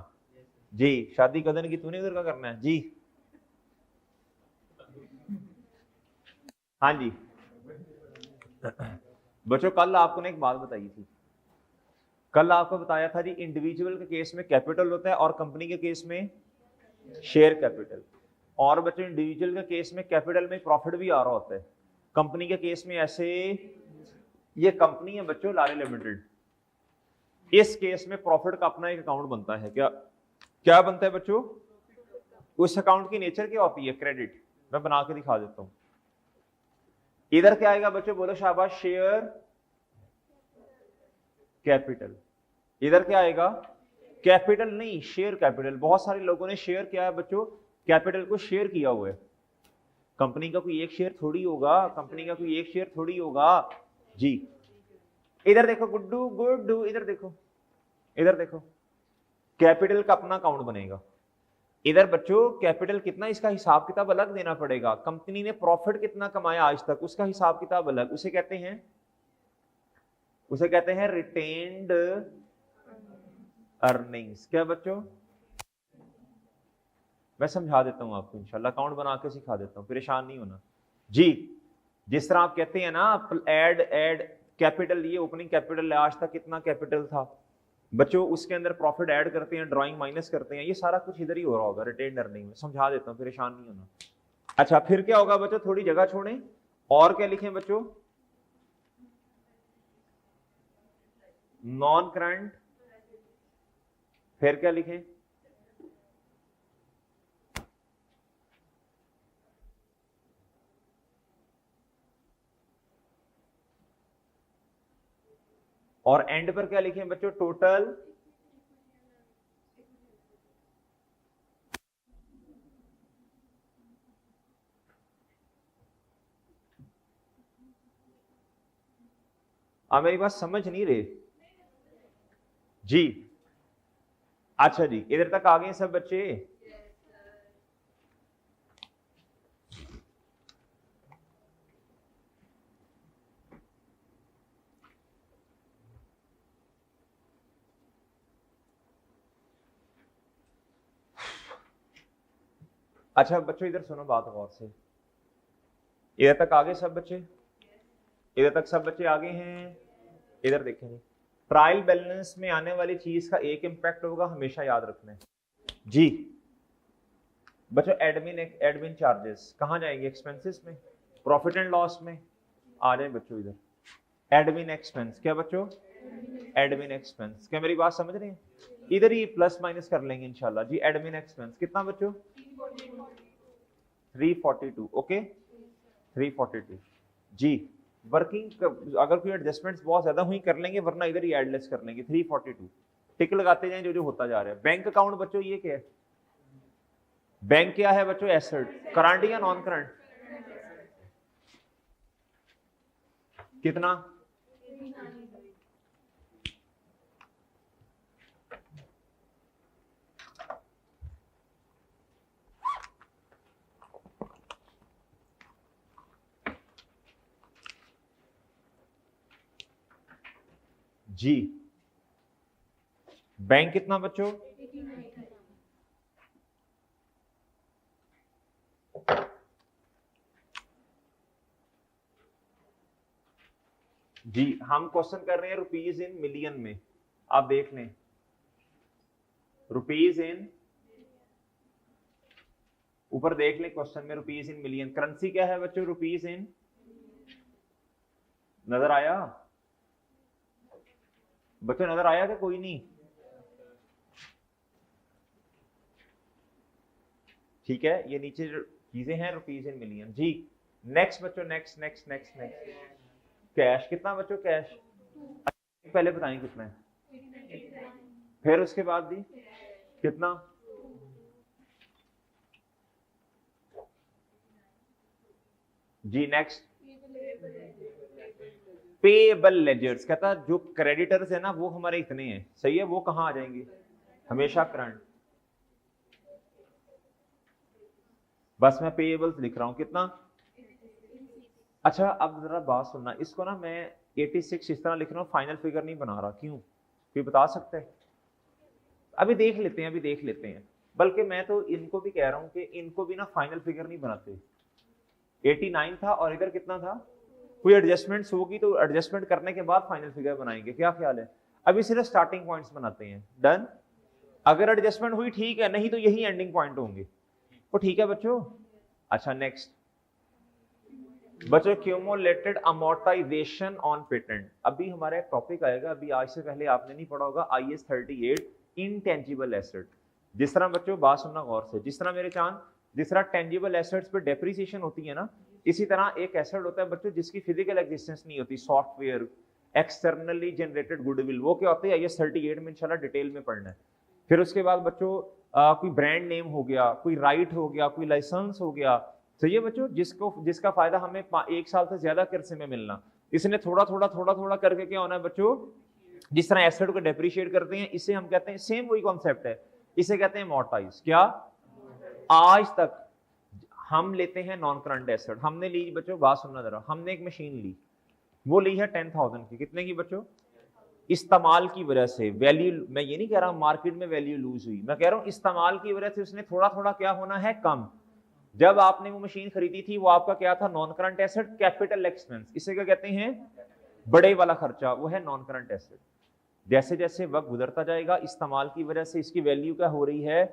जी, शादी कदन की तूने उधर का करना है जी। हाँ जी बच्चों, कल आपको ने एक बात बताई थी, कल आपको बताया था जी इंडिविजुअल के केस में कैपिटल होता है और कंपनी के केस में शेयर कैपिटल। और बच्चों इंडिविजुअल के केस में कैपिटल में प्रॉफिट भी आ रहा होता है, कंपनी के केस में ऐसे, ये कंपनी है बच्चों लारे लिमिटेड, इस केस में प्रॉफिट का अपना एक अकाउंट बनता है। क्या क्या बनता है बच्चों? उस अकाउंट की नेचर क्या होती है? क्रेडिट। मैं बना के दिखा देता हूं। इधर क्या आएगा बच्चों? बोलो शाबाश। Share capital. इधर क्या आएगा? कैपिटल नहीं, शेयर कैपिटल। बहुत सारे लोगों ने शेयर किया है बच्चों, कैपिटल को शेयर किया हुआ है। कंपनी का कोई एक शेयर थोड़ी होगा, कंपनी का कोई एक शेयर थोड़ी होगा जी। इधर देखो गुड्डू, गुड्डू इधर देखो, इधर देखो, कैपिटल का अपना अकाउंट बनेगा। इधर बच्चों कैपिटल कितना, इसका हिसाब किताब अलग देना पड़ेगा। कंपनी ने प्रॉफिट कितना कमाया आज तक, उसका हिसाब किताब अलग। उसे कहते हैं रिटेन्ड अर्निंग्स। क्या बच्चों? मैं समझा देता हूं आपको, इंशाल्लाह अकाउंट बना के सिखा देता हूं, परेशान नहीं होना जी। जिस तरह आप कहते हैं ना एड कैपिटल, ये ओपनिंग कैपिटल है, आज तक कितना कैपिटल था बच्चों, उसके अंदर प्रॉफिट ऐड करते हैं, ड्राइंग माइनस करते हैं, ये सारा कुछ इधर ही हो रहा होगा रिटेन अर्निंग में। समझा देता हूँ, परेशान नहीं होना। अच्छा फिर क्या होगा बच्चों? थोड़ी जगह छोड़ें, और क्या लिखें बच्चों? Non current. फिर क्या लिखें? और एंड पर क्या लिखें बच्चों? टोटल आप मेरी बात समझ नहीं रहे जी? अच्छा जी, इधर तक आ गए सब बच्चे? अच्छा बच्चों इधर सुनो बात गौर से, इधर तक आ गए सब बच्चे? इधर तक सब बच्चे आ गए हैं? इधर देखें, ट्रायल बैलेंस में आने वाली चीज का एक इंपैक्ट होगा, हमेशा याद रखना है जी। बच्चों एडमिन चार्जेस कहां जाएंगे? एक्सपेंसेस में, प्रॉफिट एंड लॉस में। आ जाए बच्चों इधर एडमिन एक्सपेंस। क्या बच्चों? Admin expense. क्या मेरी बात समझ रहे हैं? इधर ही प्लस माइनस कर लेंगे इंशाल्लाह जी। एडमिन एक्सपेंस कितना बच्चों? 342। ओके 342 जी। वर्किंग अगर कोई एडजस्टमेंट्स बहुत ज्यादा हुई कर लेंगे, वरना इधर ही एडलेस कर लेंगे। 342 टिक लगाते जाएं जो जो होता जा रहा है। बैंक अकाउंट बच्चों ये क्या है? बैंक क्या है बच्चों? एसेट। करंट या नॉन करंट? कितना? जी बैंक कितना बच्चों? जी हम क्वेश्चन कर रहे हैं रुपीज इन मिलियन में। आप देख लें रुपीज इन, ऊपर देख लें क्वेश्चन में रुपीज इन मिलियन। करेंसी क्या है बच्चों? Rupees in. नजर आया बच्चों? नजर आया कि कोई नहीं? ठीक है, ये नीचे जो चीजें हैं रुपीज इन मिलियन जी। नेक्स्ट बच्चों, next next next next. Cash कितना बच्चों? कैश पहले बताएं कितना है, फिर उसके बाद भी कितना? जी नेक्स्ट। पेएबल लेजर्स, कहता जो क्रेडिटर्स है ना वो हमारे इतने हैं, सही है, वो कहां आ जाएंगे, हमेशा करंट। बस मैं पेएबल्स लिख रहा हूं, कितना। अच्छा अब जरा बात सुनना, इसको ना मैं 86 इस तरह लिख रहा हूं, फाइनल फिगर नहीं बना रहा, क्यों, कोई बता सकता है। अभी देख लेते हैं, अभी देख लेते हैं, बल्कि मैं तो इनको भी कह रहा हूं कि इनको भी ना फाइनल फिगर नहीं बनाते। 89 था और इधर कितना था, कोई एडजस्टमेंट्स होगी तो एडजस्टमेंट करने के बाद फाइनल फिगर बनाएंगे, क्या ख्याल है। अभी सिर्फ स्टार्टिंग पॉइंट्स बनाते हैं, डन। अगर एडजस्टमेंट हुई ठीक है, नहीं तो यही एंडिंग पॉइंट होंगे, तो ठीक है बच्चों। अच्छा नेक्स्ट बच्चों, क्यूमुलेटेड अमोर्टाइजेशन ऑन पेटेंट। अभी हमारा एक टॉपिक आएगा, अभी आज से पहले आपने नहीं पढ़ा होगा, IS 38 इनटेंजिबल एसेट। जिस तरह बच्चों बात सुनना गौर से, जिस तरह मेरे चांद, जिस तरह टेंजिबल एसेट्स पे डेप्रिसिएशन होती है ना, इसी तरह एक एसेट होता है बच्चों जिसकी फिजिकल एग्जिस्टेंस नहीं होती, सॉफ्टवेयर, एक्सटर्नली जनरेटेड गुडविल, वो क्या होते हैं, IS 38 में इंशाल्लाह डिटेल में पढ़ना है। फिर उसके बाद बच्चों कोई ब्रांड नेम हो गया, कोई राइट हो गया, कोई लाइसेंस हो गया, तो ये बच्चों जिसका फायदा हमें 1 साल से ज्यादा अरसे में मिलना, इसने थोड़ा थोड़ा करके क्या होना है बच्चों, जिस तरह एसेट को डेप्रिशिएट करते हैं, इसे हम कहते हैं, सेम वही कॉन्सेप्ट है, इसे कहते हैं अमोर्टाइज। क्या आज तक हम लेते हैं नॉन करंट एसेट, हमने ली बच्चों, बात सुनना जरा, हमने एक मशीन ली, वो ली है 10,000 की, कितने की बच्चों, इस्तेमाल की वजह से वैल्यू, मैं ये नहीं कह रहा मार्केट में वैल्यू लूज हुई, मैं कह रहा हूं इस्तेमाल की वजह से उसने थोड़ा क्या होना है, कम। जब आपने वो मशीन खरीदी थी वो आपका क्या था, non current asset, capital expense, इसे क्या कहते हैं, बड़े वाला खर्चा, वो है नॉन करंट एसेट। जैसे जैसे वक्त गुजरता जाएगा, इस्तेमाल की वजह से इसकी वैल्यू क्या हो रही है,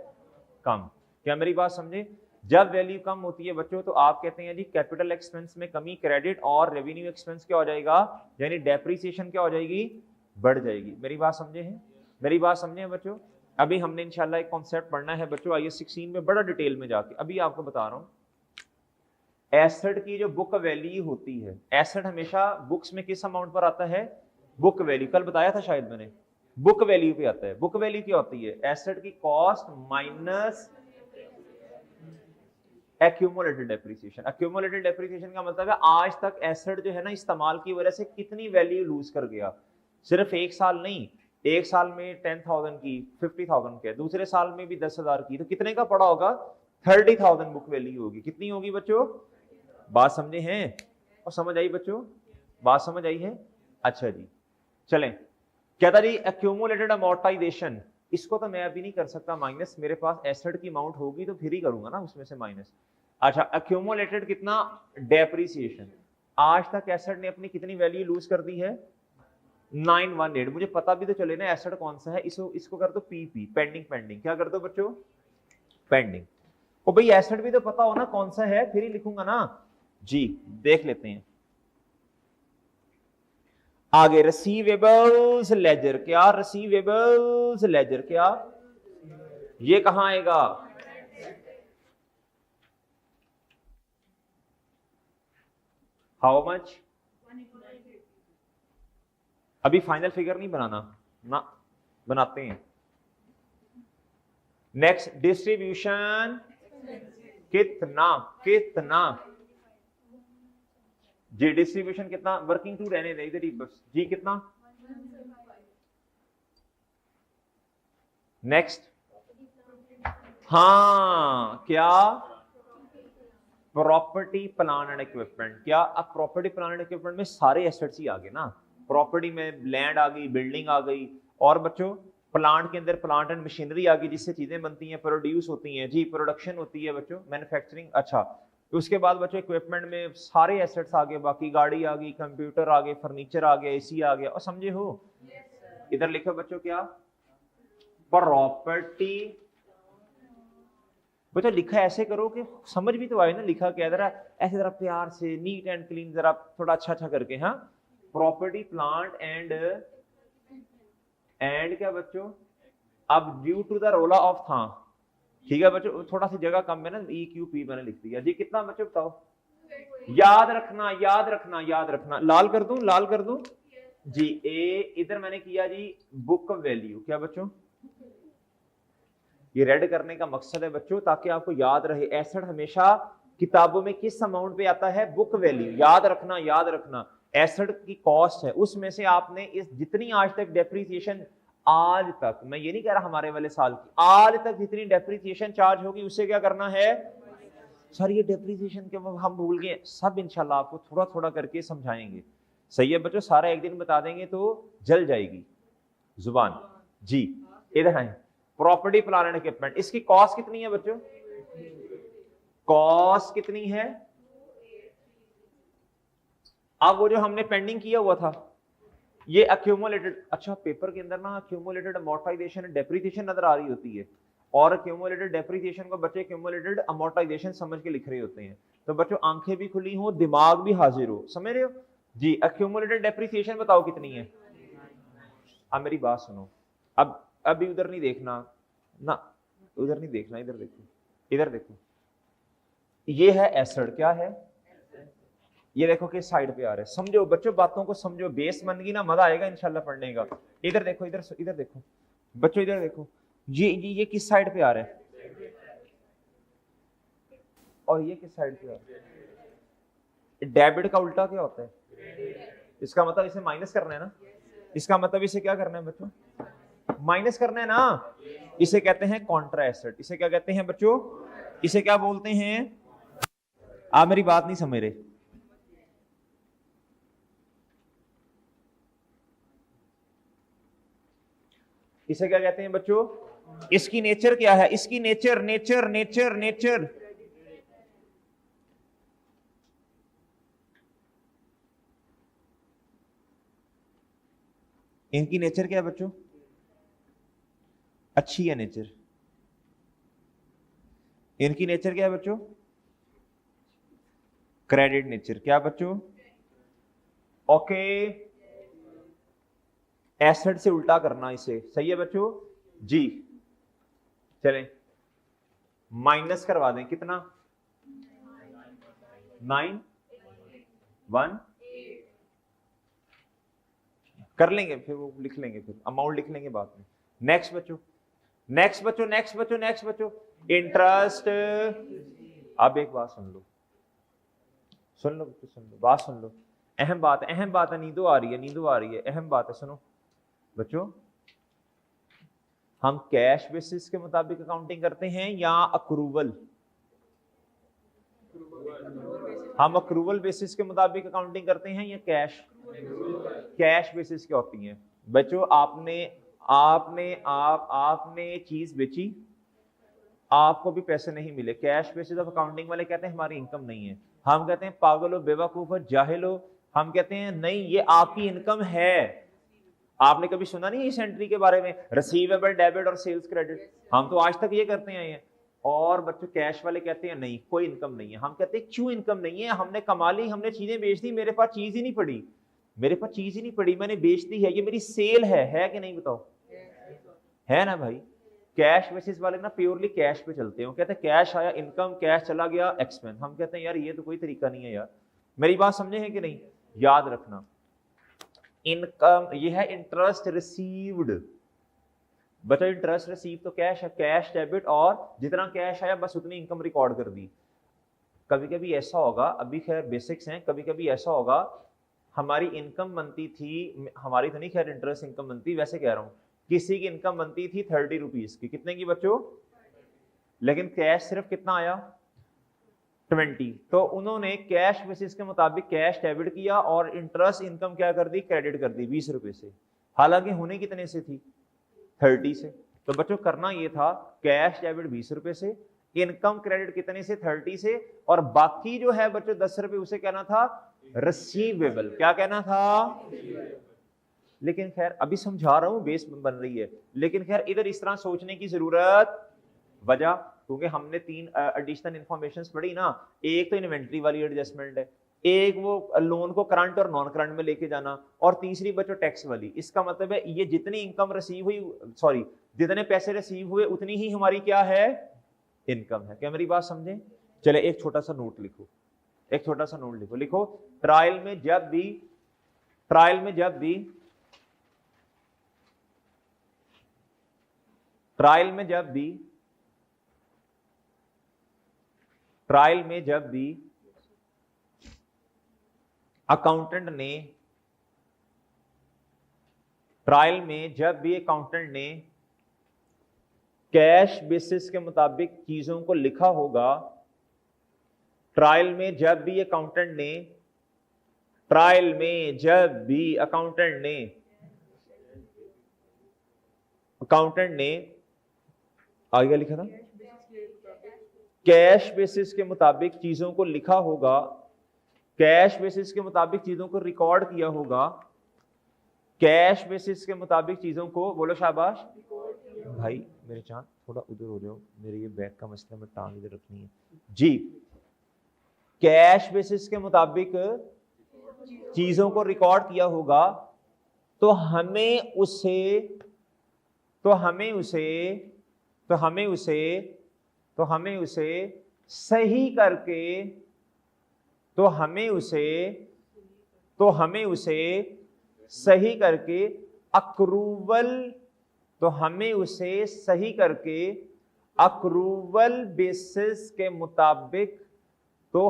कम। क्या मेरी बात समझे, जब वैल्यू कम होती है बच्चों तो आप कहते हैं जी कैपिटल एक्सपेंस में कमी, क्रेडिट और रेवेन्यू एक्सपेंस क्या हो जाएगा, यानी डेप्रिसिएशन क्या हो जाएगी, बढ़ जाएगी। मेरी बात समझे हैं, मेरी बात समझे हैं बच्चों। अभी हमने इंशाल्लाह एक कॉन्सेप्ट पढ़ना है बच्चों IS 16 में बड़ा डिटेल में जाके, अभी आपको बता रहा हूं। एसेट की जो बुक वैल्यू होती है, एसेट हमेशा बुक्स में किस अमाउंट पर आता है, बुक वैल्यू, कल बताया था शायद मैंने, बुक वैल्यू पे आता है। बुक वैल्यू क्या होती है, एसेट की cost minus accumulated depreciation. Accumulated depreciation का मतलब है आज तक एसेट जो है ना इस्तेमाल की वजह से कितनी वैल्यू लूज कर गया, सिर्फ 1 साल नहीं, 1 साल में 10,000 की, 50,000 के, दूसरे साल में भी 10,000 की, तो कितने का पड़ा होगा, 30,000 बुक वैल्यू होगी। कितनी होगी बच्चों, बात समझे हैं, और समझ आई बच्चों, बात समझ आई है। अच्छा जी चलें, क्या था जी, एक्यूमुलेटेड अमोर्टाइजेशन, इसको तो मैं अभी नहीं कर सकता माइनस, मेरे पास एसेट की अमाउंट होगी तो फिर ही करूंगा ना उसमें से माइनस। अच्छा एक्यूमुलेटेड कितना, डेप्रिसिएशन, आज तक एसेट ने अपनी कितनी वैल्यू लूज कर दी है, 918। मुझे पता भी तो चले ना एसेट कौन सा है, इसको कर दो PP, पेंडिंग, क्या कर दो बच्चों, पेंडिंग। ओ भाई एसेट भी तो पता हो ना कौन सा है, फिर ही लिखूंगा ना जी। देख लेते हैं आगे, रिसीवेबल्स लेजर, क्या रिसीवेबल्स लेजर, क्या ये कहां आएगा, हाउ मच, अभी फाइनल फिगर नहीं बनाना ना, बनाते हैं। नेक्स्ट डिस्ट्रीब्यूशन, कितना जी, डिस्ट्रीब्यूशन कितना, वर्किंग टू रहने दे इधर ही बस जी, कितना। नेक्स्ट, हाँ क्या, प्रॉपर्टी प्लांट एंड इक्विपमेंट, क्या अब प्रॉपर्टी प्लांट एंड इक्विपमेंट में सारे एसेट्स ही आ गए ना, प्रॉपर्टी में लैंड आ गई, बिल्डिंग आ गई, और बच्चों प्लांट के अंदर प्लांट एंड मशीनरी आ गई जिससे चीजें बनती हैं, प्रोड्यूस होती हैं जी, प्रोडक्शन होती है बच्चों, मैन्युफैक्चरिंग। अच्छा तो उसके बाद बच्चों इक्विपमेंट में सारे एसेट्स आ गए, बाकी गाड़ी आ गई, कंप्यूटर आ गए, फर्नीचर आ गया, AC आ गया, और समझे हो। इधर लिखो बच्चों क्या, प्रॉपर्टी, बच्चों लिखा ऐसे करो कि समझ भी तो आए ना, लिखा क्या, जरा ऐसे जरा प्यार से, नीट एंड क्लीन, जरा थोड़ा अच्छा करके, हाँ, प्रॉपर्टी प्लांट एंड क्या बच्चों, अब ड्यू टू द रोला ऑफ था, ठीक है बच्चों, थोड़ा सी जगह कम है ना, EQP मैंने लिख दिया जी, कितना बच्चों बताओ, याद रखना, लाल कर दूं जी। इधर मैंने किया जी बुक वैल्यू, क्या बच्चों, ये रेड करने का मकसद है बच्चों ताकि आपको याद रहे, एसेट हमेशा किताबों में किस अमाउंट पे आता है, बुक वैल्यू, याद रखना, एसेट की कॉस्ट है उसमें से आपने इस जितनी आज तक डेप्रिसिएशन, आज तक, मैं ये नहीं कह रहा हमारे वाले साल की, आज तक जितनी डेप्रिसिएशन चार्ज होगी उससे क्या करना है। सर ये डेप्रिसिएशन के हम भूल गए, सब इंशाल्लाह आपको थोड़ा थोड़ा करके समझाएंगे। सही है बच्चों, सारा एक दिन बता देंगे तो जल जाएगी जुबान। जी इधर आए, प्रॉपर्टी प्लांट एंड इक्विपमेंट, इसकी कॉस्ट कितनी है बच्चों, कॉस्ट कितनी है। अब वो जो हमने पेंडिंग किया हुआ था ये अक्यूमुलेटेड, अच्छा पेपर के अंदर ना अक्यूमुलेटेड अमोर्टाइजेशन एंड डेप्रिसिएशन नजर आ रही होती है, और अक्यूमुलेटेड डेप्रिसिएशन को बच्चे अक्यूमुलेटेड अमोर्टाइजेशन समझ के लिख रहे होते हैं। तो बच्चों आंखें भी खुली हो, दिमाग भी हाजिर हो, समझ रहे हो जी। अक्यूमुलेटेड डेप्रिसिएशन बताओ कितनी है। अब मेरी बात सुनो, अब अभी उधर नहीं देखना ना, उधर नहीं देखना, इधर देखो, इधर देखो, ये है एसेट, क्या है ये देखो किस साइड पे आ रहा है। समझो बच्चों, बातों को समझो, बेस बन गई ना, मजा आएगा इंशाल्लाह पढ़ने का। इधर देखो, इधर इधर देखो बच्चों, इधर देखो, ये किस साइड पे आ रहा है और ये किस साइड पे आ रहा है। डेबिट का उल्टा क्या होता है, इसका मतलब इसे माइनस करना है ना, इसका मतलब इसे क्या करना है बच्चों, माइनस करना है ना। इसे कहते हैं कॉन्ट्रा एसेट, इसे क्या कहते हैं बच्चों, इसे क्या बोलते हैं। आप मेरी बात नहीं समझ रहे। इसे क्या कहते हैं बच्चों, इसकी नेचर क्या है, इसकी नेचर नेचर नेचर नेचर इनकी नेचर क्या है बच्चों, अच्छी है नेचर। इनकी नेचर क्या है बच्चों, क्रेडिट नेचर, क्या बच्चों, ओके। एसेट से उल्टा करना इसे, सही है बच्चों जी। चलें माइनस करवा दें, कितना 9 1 कर लेंगे, फिर वो लिख लेंगे, फिर अमाउंट लिख लेंगे बाद में। नेक्स्ट बच्चों, नेक्स्ट बच्चों, नेक्स्ट बच्चों, नेक्स्ट बच्चों, इंटरेस्ट। अब एक बात सुन लो, सुन लो बच्चों, सुन लो, बात सुन लो, अहम बात है, अहम बात है, नींदो आ रही है, नींदो आ रही है, अहम बात है, सुनो बच्चों। हम कैश बेसिस के मुताबिक अकाउंटिंग करते हैं या अक्रूवल, हम अक्रूवल बेसिस के मुताबिक अकाउंटिंग करते हैं या कैश, कैश बेसिस क्या होती है बच्चों। आपने आपने आपने चीज बेची, आपको भी पैसे नहीं मिले, कैश बेसिस ऑफ अकाउंटिंग वाले कहते हैं हमारी इनकम नहीं है। हम कहते हैं पागल हो, बेवकूफ हो, जाहिल हो, हम कहते हैं नहीं ये आपकी इनकम है। आपने कभी सुना नहीं इस एंट्री के बारे में, रिसीवेबल, डेबिट और सेल्स क्रेडिट, हम तो आज तक ये करते आए हैं। और बच्चों कैश वाले कहते हैं नहीं कोई इनकम नहीं है। हम कहते हैं क्यों इनकम नहीं है, हमने कमा ली, हमने चीजें बेच दी, मेरे पास चीज ही नहीं पड़ी, मेरे पास चीज ही नहीं पड़ी, मैंने बेच दी है, ये मेरी सेल है कि नहीं बताओ, है ना भाई। कैश बेसिस वाले ना प्योरली कैश पे चलते हैं, कहते हैं कैश आया इनकम, कैश चला गया एक्सपेंस। हम कहते हैं यार ये तो कोई तरीका नहीं है यार, मेरी बात समझे हैं कि नहीं। याद रखना इनकम ये है इंटरेस्ट रिसीव्ड, बचा इंटरेस्ट रिसीव तो कैश है, कैश डेबिट, और जितना कैश आया बस उतनी इनकम रिकॉर्ड कर दी। कभी कभी ऐसा होगा, अभी खैर बेसिक्स हैं, कभी कभी ऐसा होगा हमारी इनकम बनती थी, हमारी तो नहीं खैर इंटरेस्ट इनकम बनती, वैसे कह रहा हूं किसी की इनकम बनती थी 30 रुपीज की, कितने की बच्चों, लेकिन कैश सिर्फ कितना आया 20, तो उन्होंने कैश बेसिस के मुताबिक कैश डेबिट किया और इंटरेस्ट इनकम क्या कर दी, क्रेडिट कर दी 20 रुपए से, हालांकि होने कितने से थी 30 से। तो बच्चों करना ये था कैश डेबिट 20 रुपए से, इनकम क्रेडिट कितने से 30 से, और बाकी जो है बच्चों 10 रुपए उसे कहना था रिसीवेबल, क्या कहना था। लेकिन खैर अभी समझा रहा हूं, बेस बन रही है, लेकिन खैर इधर इस तरह सोचने की जरूरत, वजह क्योंकि हमने 3 एडिशनल इंफॉर्मेशंस पढ़ी ना, एक तो इन्वेंट्री वाली एडजस्टमेंट है, एक वो लोन को करंट और नॉन करंट में लेके जाना, और तीसरी बच्चों टैक्स वाली। इसका मतलब है ये जितनी इनकम रिसीव हुई, सॉरी जितने पैसे रिसीव हुए उतनी ही हमारी क्या है, इनकम है। क्या मेरी बात समझे। चले एक छोटा सा नोट लिखो, एक छोटा सा नोट लिखो, लिखो ट्रायल में जब भी, ट्रायल में जब भी, ट्रायल में जब भी, ट्रायल में जब भी अकाउंटेंट ने ट्रायल में जब भी अकाउंटेंट ने कैश बेसिस के मुताबिक चीजों को लिखा होगा, ट्रायल में जब भी अकाउंटेंट ने आगे लिखा था कैश बेसिस के मुताबिक चीजों को लिखा होगा, कैश बेसिस के मुताबिक चीजों को रिकॉर्ड किया होगा, कैश बेसिस के मुताबिक चीजों को, बोलो शाबाश भाई मेरे चांद थोड़ा उधर हो जाओ, मेरे ये बैग का मसला में टांग इधर रखनी है जी। कैश बेसिस के मुताबिक चीजों को रिकॉर्ड किया होगा तो हमें उसे सही करके अक्रूवल बेसिस के मुताबिक तो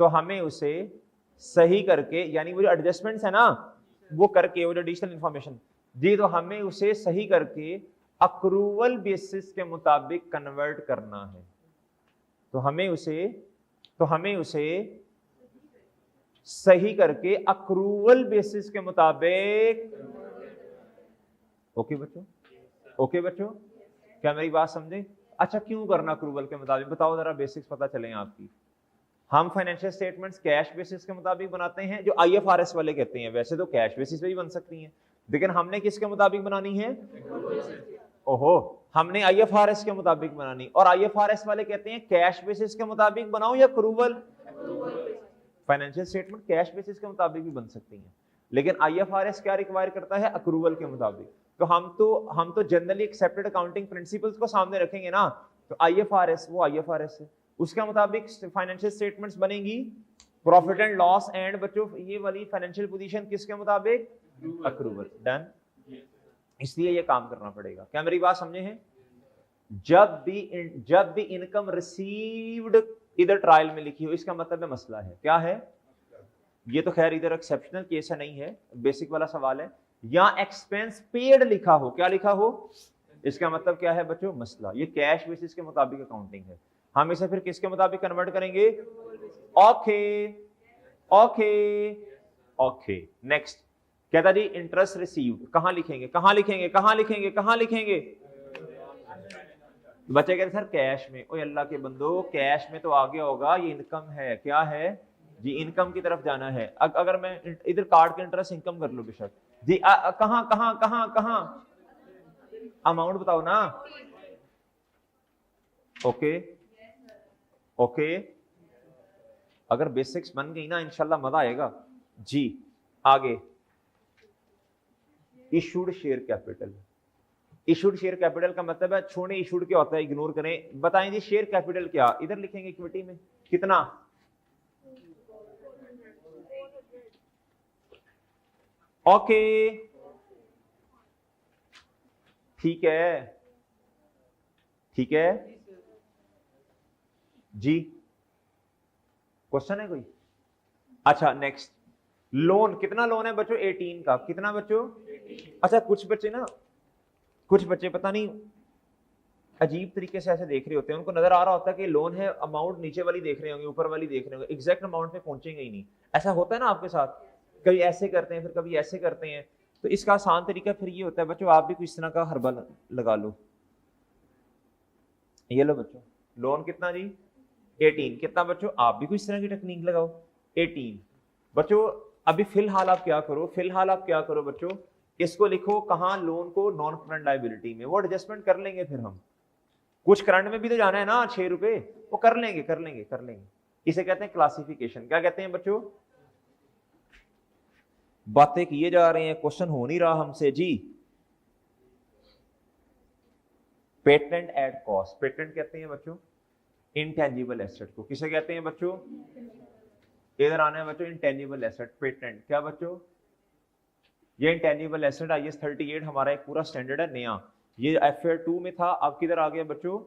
हमें उसे सही करके, यानी वो जो एडजस्टमेंट्स है ना वो करके, वो जो एडिशनल इंफॉर्मेशन जी, तो हमें उसे सही करके अक्रूवल बेसिस के मुताबिक कन्वर्ट करना है। तो हमें उसे सही करके अक्रूवल बेसिस के मुताबिक, ओके बच्चों, क्या मेरी बात समझे? अच्छा, क्यों करना अक्रूवल के मुताबिक, बताओ जरा, बेसिक्स पता चले आपकी। हम फाइनेंशियल स्टेटमेंट्स कैश बेसिस के मुताबिक बनाते हैं, जो आईएफआरएस वाले कहते हैं। वैसे तो कैश बेसिस पे भी बन सकती हैं, लेकिन हमने किसके मुताबिक बनानी है? ओहो, हमने आईएफआरएस के मुताबिक बनानी, और आईएफआरएस वाले कहते हैं कैश बेसिस के मुताबिक बनाओ या accrual. Financial statement cash basis के मुताबिक भी बन सकती हैं, लेकिन आईएफआरएस क्या रिक्वायर करता है? अक्रूवल के मुताबिक। तो हम तो जनरली एक्सेप्टेड अकाउंटिंग प्रिंसिपल्स को सामने रखेंगे ना, तो आईएफआरएस वो आईएफआरएस है, उसके मुताबिक फाइनेंशियल स्टेटमेंट्स बनेगी। प्रॉफिट एंड लॉस एंड बच्चों ये वाली फाइनेंशियल पोजीशन किसके मुताबिक? अक्रूवल। डन। इसलिए ये काम करना पड़ेगा। क्या मेरी बात समझे हैं? जब भी इनकम रिसीव्ड इधर ट्रायल में लिखी हो, इसका मतलब है मसला है। क्या है? ये तो खैर इधर एक्सेप्शनल केस है, नहीं है, बेसिक वाला सवाल है। या एक्सपेंस पेड लिखा हो, क्या लिखा हो, इसका मतलब क्या है बच्चों? मसला। ये कैश बेसिस के मुताबिक अकाउंटिंग है, हम इसे फिर किसके मुताबिक कन्वर्ट करेंगे? ओके। नेक्स्ट कहता जी इंटरेस्ट रिसीव्ड, कहां लिखेंगे? बच्चे कहते सर कैश में। ओए अल्लाह के बंदो, कैश में तो आगे होगा, ये इनकम है। क्या है जी? इनकम की तरफ जाना है। अगर मैं इधर कार्ड के इंटरेस्ट इनकम कर लूं बेशक जी, कहां अमाउंट बताओ ना। ओके, अगर बेसिक्स बन गई ना इंशाल्लाह मजा आएगा जी। आगे issued share capital. Issued share capital का मतलब है छोड़े, इशूड क्या होता है इग्नोर करें। बताएं जी शेयर कैपिटल क्या? इधर लिखेंगे इक्विटी में कितना? ओके, ठीक है जी। क्वेश्चन है कोई? अच्छा नेक्स्ट, लोन कितना लोन है बच्चों? 18 का। कितना बच्चों? अच्छा, कुछ बच्चे पता नहीं अजीब तरीके से ऐसे देख रहे होते हैं, उनको नजर आ रहा होता है कि लोन है, अमाउंट नीचे वाली देख रहे होंगे, ऊपर वाली देख रहे होंगे, एग्जैक्ट अमाउंट पे पहुंचेंगे ही नहीं। ऐसा होता है ना आपके साथ, कभी ऐसे करते हैं फिर कभी ऐसे करते हैं। तो इसका आसान तरीका फिर ये होता है बच्चों, आप भी कुछ तरह का हरबा लगा लो। ये लो बच्चों, लोन कितना जी? 18। कितना बच्चों? आप भी कुछ तरह की टेक्निक लगाओ। 18 बच्चों। अभी फिलहाल आप क्या करो बच्चों, इसको लिखो कहां? लोन को नॉन करंट लायबिलिटी में। वो एडजस्टमेंट कर लेंगे फिर हम, कुछ करंट में भी तो जाना है ना, 6 रुपए, वो कर लेंगे। इसे कहते हैं क्लासिफिकेशन। क्या कहते हैं बच्चों? बातें किए जा रहे हैं, क्वेश्चन हो नहीं रहा हमसे जी। Patent at cost. पेटेंट कहते हैं बच्चों इंटेंजिबल एसेट को। किसे कहते हैं बच्चों? इधर आना है बच्चों, इंटेंजिबल एसेट। पेटेंट क्या बच्चों? ये इंटेंजिबल एसेट IAS 38 हमारा एक पूरा स्टैंडर्ड है नया। ये FAR 2 में था, अब किधर आ गया बच्चों?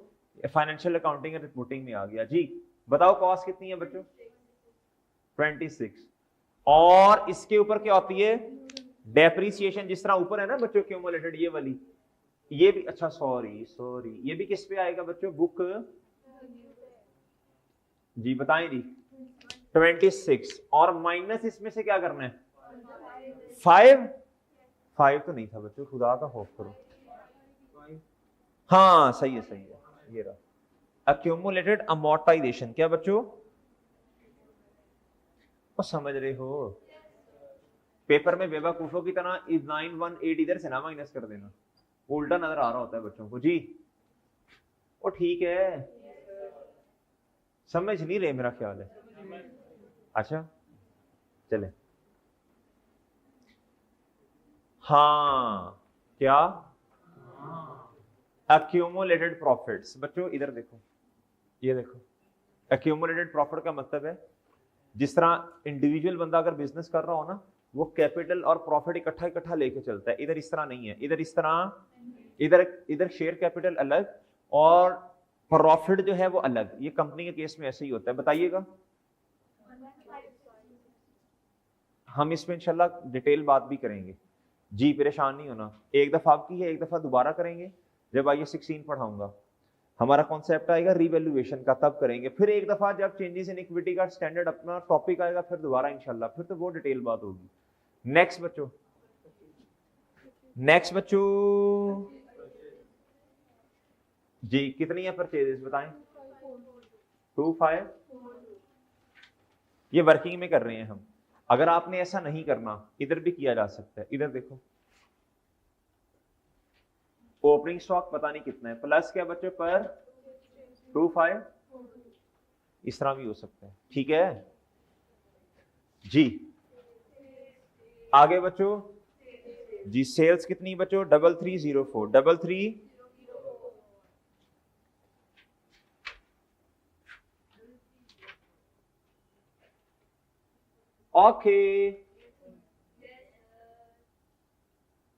फाइनेंशियल अकाउंटिंग एंड रिपोर्टिंग में आ गया जी। बताओ कॉस्ट कितनी है बच्चों? 26। और इसके ऊपर क्या होती है, डेप्रिसिएशन, जिस तरह ऊपर है ना बच्चों क्यूमुलेटेड ये वाली, ये भी, अच्छा सॉरी ये भी किस पे आएगा बच्चों, बुक जी बताएं जी, 26 और माइनस इसमें से क्या करना है, 5 तो नहीं था बच्चों, खुदा का खौफ करो, हाँ सही है ये रहा अक्यूमुलेटेड अमोर्टाइजेशन, क्या बच्चों वो समझ रहे हो, पेपर में बेवकूफों की तरह 918 इधर से ना माइनस कर देना, उल्टा नजर आ रहा होता है बच्चों को जी, वो ठीक है, समझ नहीं रहे मेरा ख्याल है, अच्छा चले, हाँ क्या, अक्यूमुलेटेड प्रॉफिट्स, बच्चों इधर देखो, ये देखो, अक्यूमुलेटेड प्रॉफिट का मतलब है जिस तरह इंडिविजुअल बंदा अगर बिजनेस कर रहा हो ना, वो कैपिटल और प्रॉफिट इकट्ठा इकट्ठा लेके चलता है, इधर इस तरह नहीं है, इधर इस तरह, इधर शेयर कैपिटल अलग और प्रॉफिट जो है वो अलग, ये कंपनी के केस में ऐसे ही होता है, बताइएगा, हम इसमें इंशाल्लाह डिटेल बात भी करेंगे जी, परेशान नहीं होना, एक दफा आपकी है, एक दफा दोबारा करेंगे, जब आइए 16 पढ़ाऊंगा, हमारा कॉन्सेप्ट आएगा रिवैल्यूएशन का, तब करेंगे, फिर एक दफा जब चेंजेस इन इक्विटी का स्टैंडर्ड अपना टॉपिक आएगा, फिर दोबारा इंशाल्लाह, फिर तो वो डिटेल बात होगी। नेक्स्ट बच्चों जी, कितनी है परचेजेस बताएं, 25, ये वर्किंग में कर रहे हैं हम, अगर आपने ऐसा नहीं करना इधर भी किया जा सकता है, इधर देखो ओपनिंग स्टॉक पता नहीं कितना है, प्लस क्या बच्चों पर 25, इस तरह भी हो सकता है, ठीक है जी, आगे बच्चों जी, सेल्स कितनी बच्चों, 3304, 33, ओके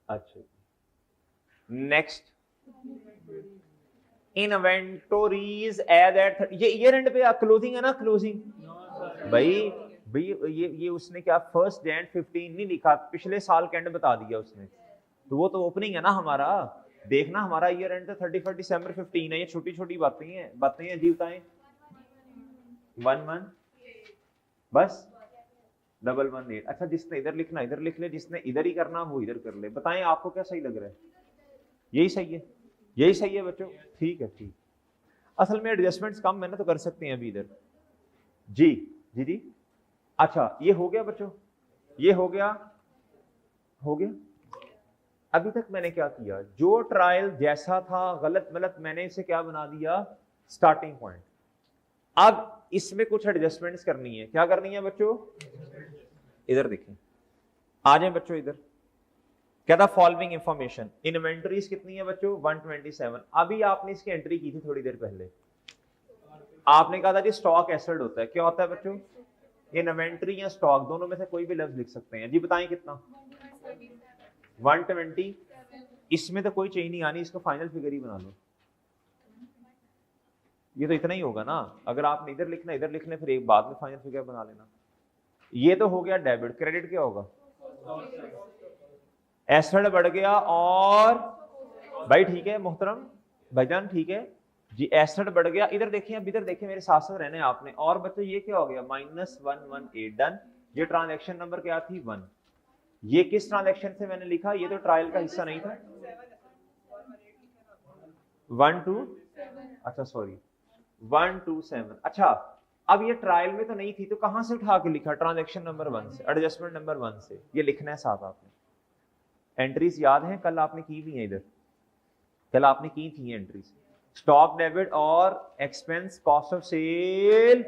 अच्छा, नेक्स्ट इन्वेंटोरीज एज एट, ये ईयर एंड पे क्लोजिंग है ना, क्लोजिंग भाई ये उसने क्या फर्स्ट जैन 15 नहीं लिखा, पिछले साल के एंड बता दिया उसने, तो वो तो ओपनिंग है ना हमारा, देखना हमारा ईयर एंड 31 दिसंबर 15 है, ये छोटी छोटी बातें हैं जी, बताएं 11 बस 118, अच्छा जिसने इधर लिखना इधर लिख ले, जिसने इधर ही करना वो इधर कर ले, बताएं आपको क्या सही लग रहा है, यही सही है बच्चों, ठीक है ठीक, असल में एडजस्टमेंट्स कम है ना, तो कर सकते हैं अभी इधर जी, अच्छा ये हो गया बच्चों, ये हो गया, अभी तक मैंने क्या किया, जो ट्रायल जैसा था गलत मतलब मैंने इसे क्या बना दिया स्टार्टिंग पॉइंट, अब इसमें कुछ एडजस्टमेंट्स करनी है, क्या करनी है बच्चों, इधर देखें, आ जाए बच्चों इधर, क्या था फॉलोइंग इंफॉर्मेशन, इन्वेंटरीज कितनी है बच्चों 127, अभी आपने इसकी एंट्री की थी थोड़ी देर पहले, आपने कहा था जी स्टॉक एसेट होता है, क्या होता है बच्चों, इन्वेंटरी या स्टॉक दोनों में से कोई भी लफ्ज लिख सकते हैं जी, बताएं कितना 120, इसमें तो कोई चेंज नहीं आनी, इसको फाइनल फिगर ही बना लो, ये तो इतना ही होगा ना, अगर आपने इधर लिखना फिर एक बाद में फाइनल फिगर बना लेना, ये तो हो गया डेबिट, क्रेडिट क्या होगा, एसेट बढ़ गया, और भाई ठीक है मोहतरम भाईजान ठीक है जी, एसेट बढ़ गया, इधर देखिए, अब इधर देखिए मेरे साथ साथ रहने आपने, और बच्चों ये क्या हो गया -118 डन, ये ट्रांजैक्शन नंबर क्या थी 1, ये किस ट्रांजैक्शन से मैंने लिखा, ये तो ट्रायल का हिस्सा नहीं था, 127, अच्छा अब ये ट्रायल में तो नहीं थी, तो कहां से उठा के लिखा, ट्रांजैक्शन नंबर 1 से, एडजस्टमेंट नंबर 1 से, ये लिखना है साथ आपने, एंट्रीज याद है कल आपने की भी है, इधर कल आपने की थी एंट्रीज, स्टॉक डेबिट और एक्सपेंस कॉस्ट ऑफ सेल,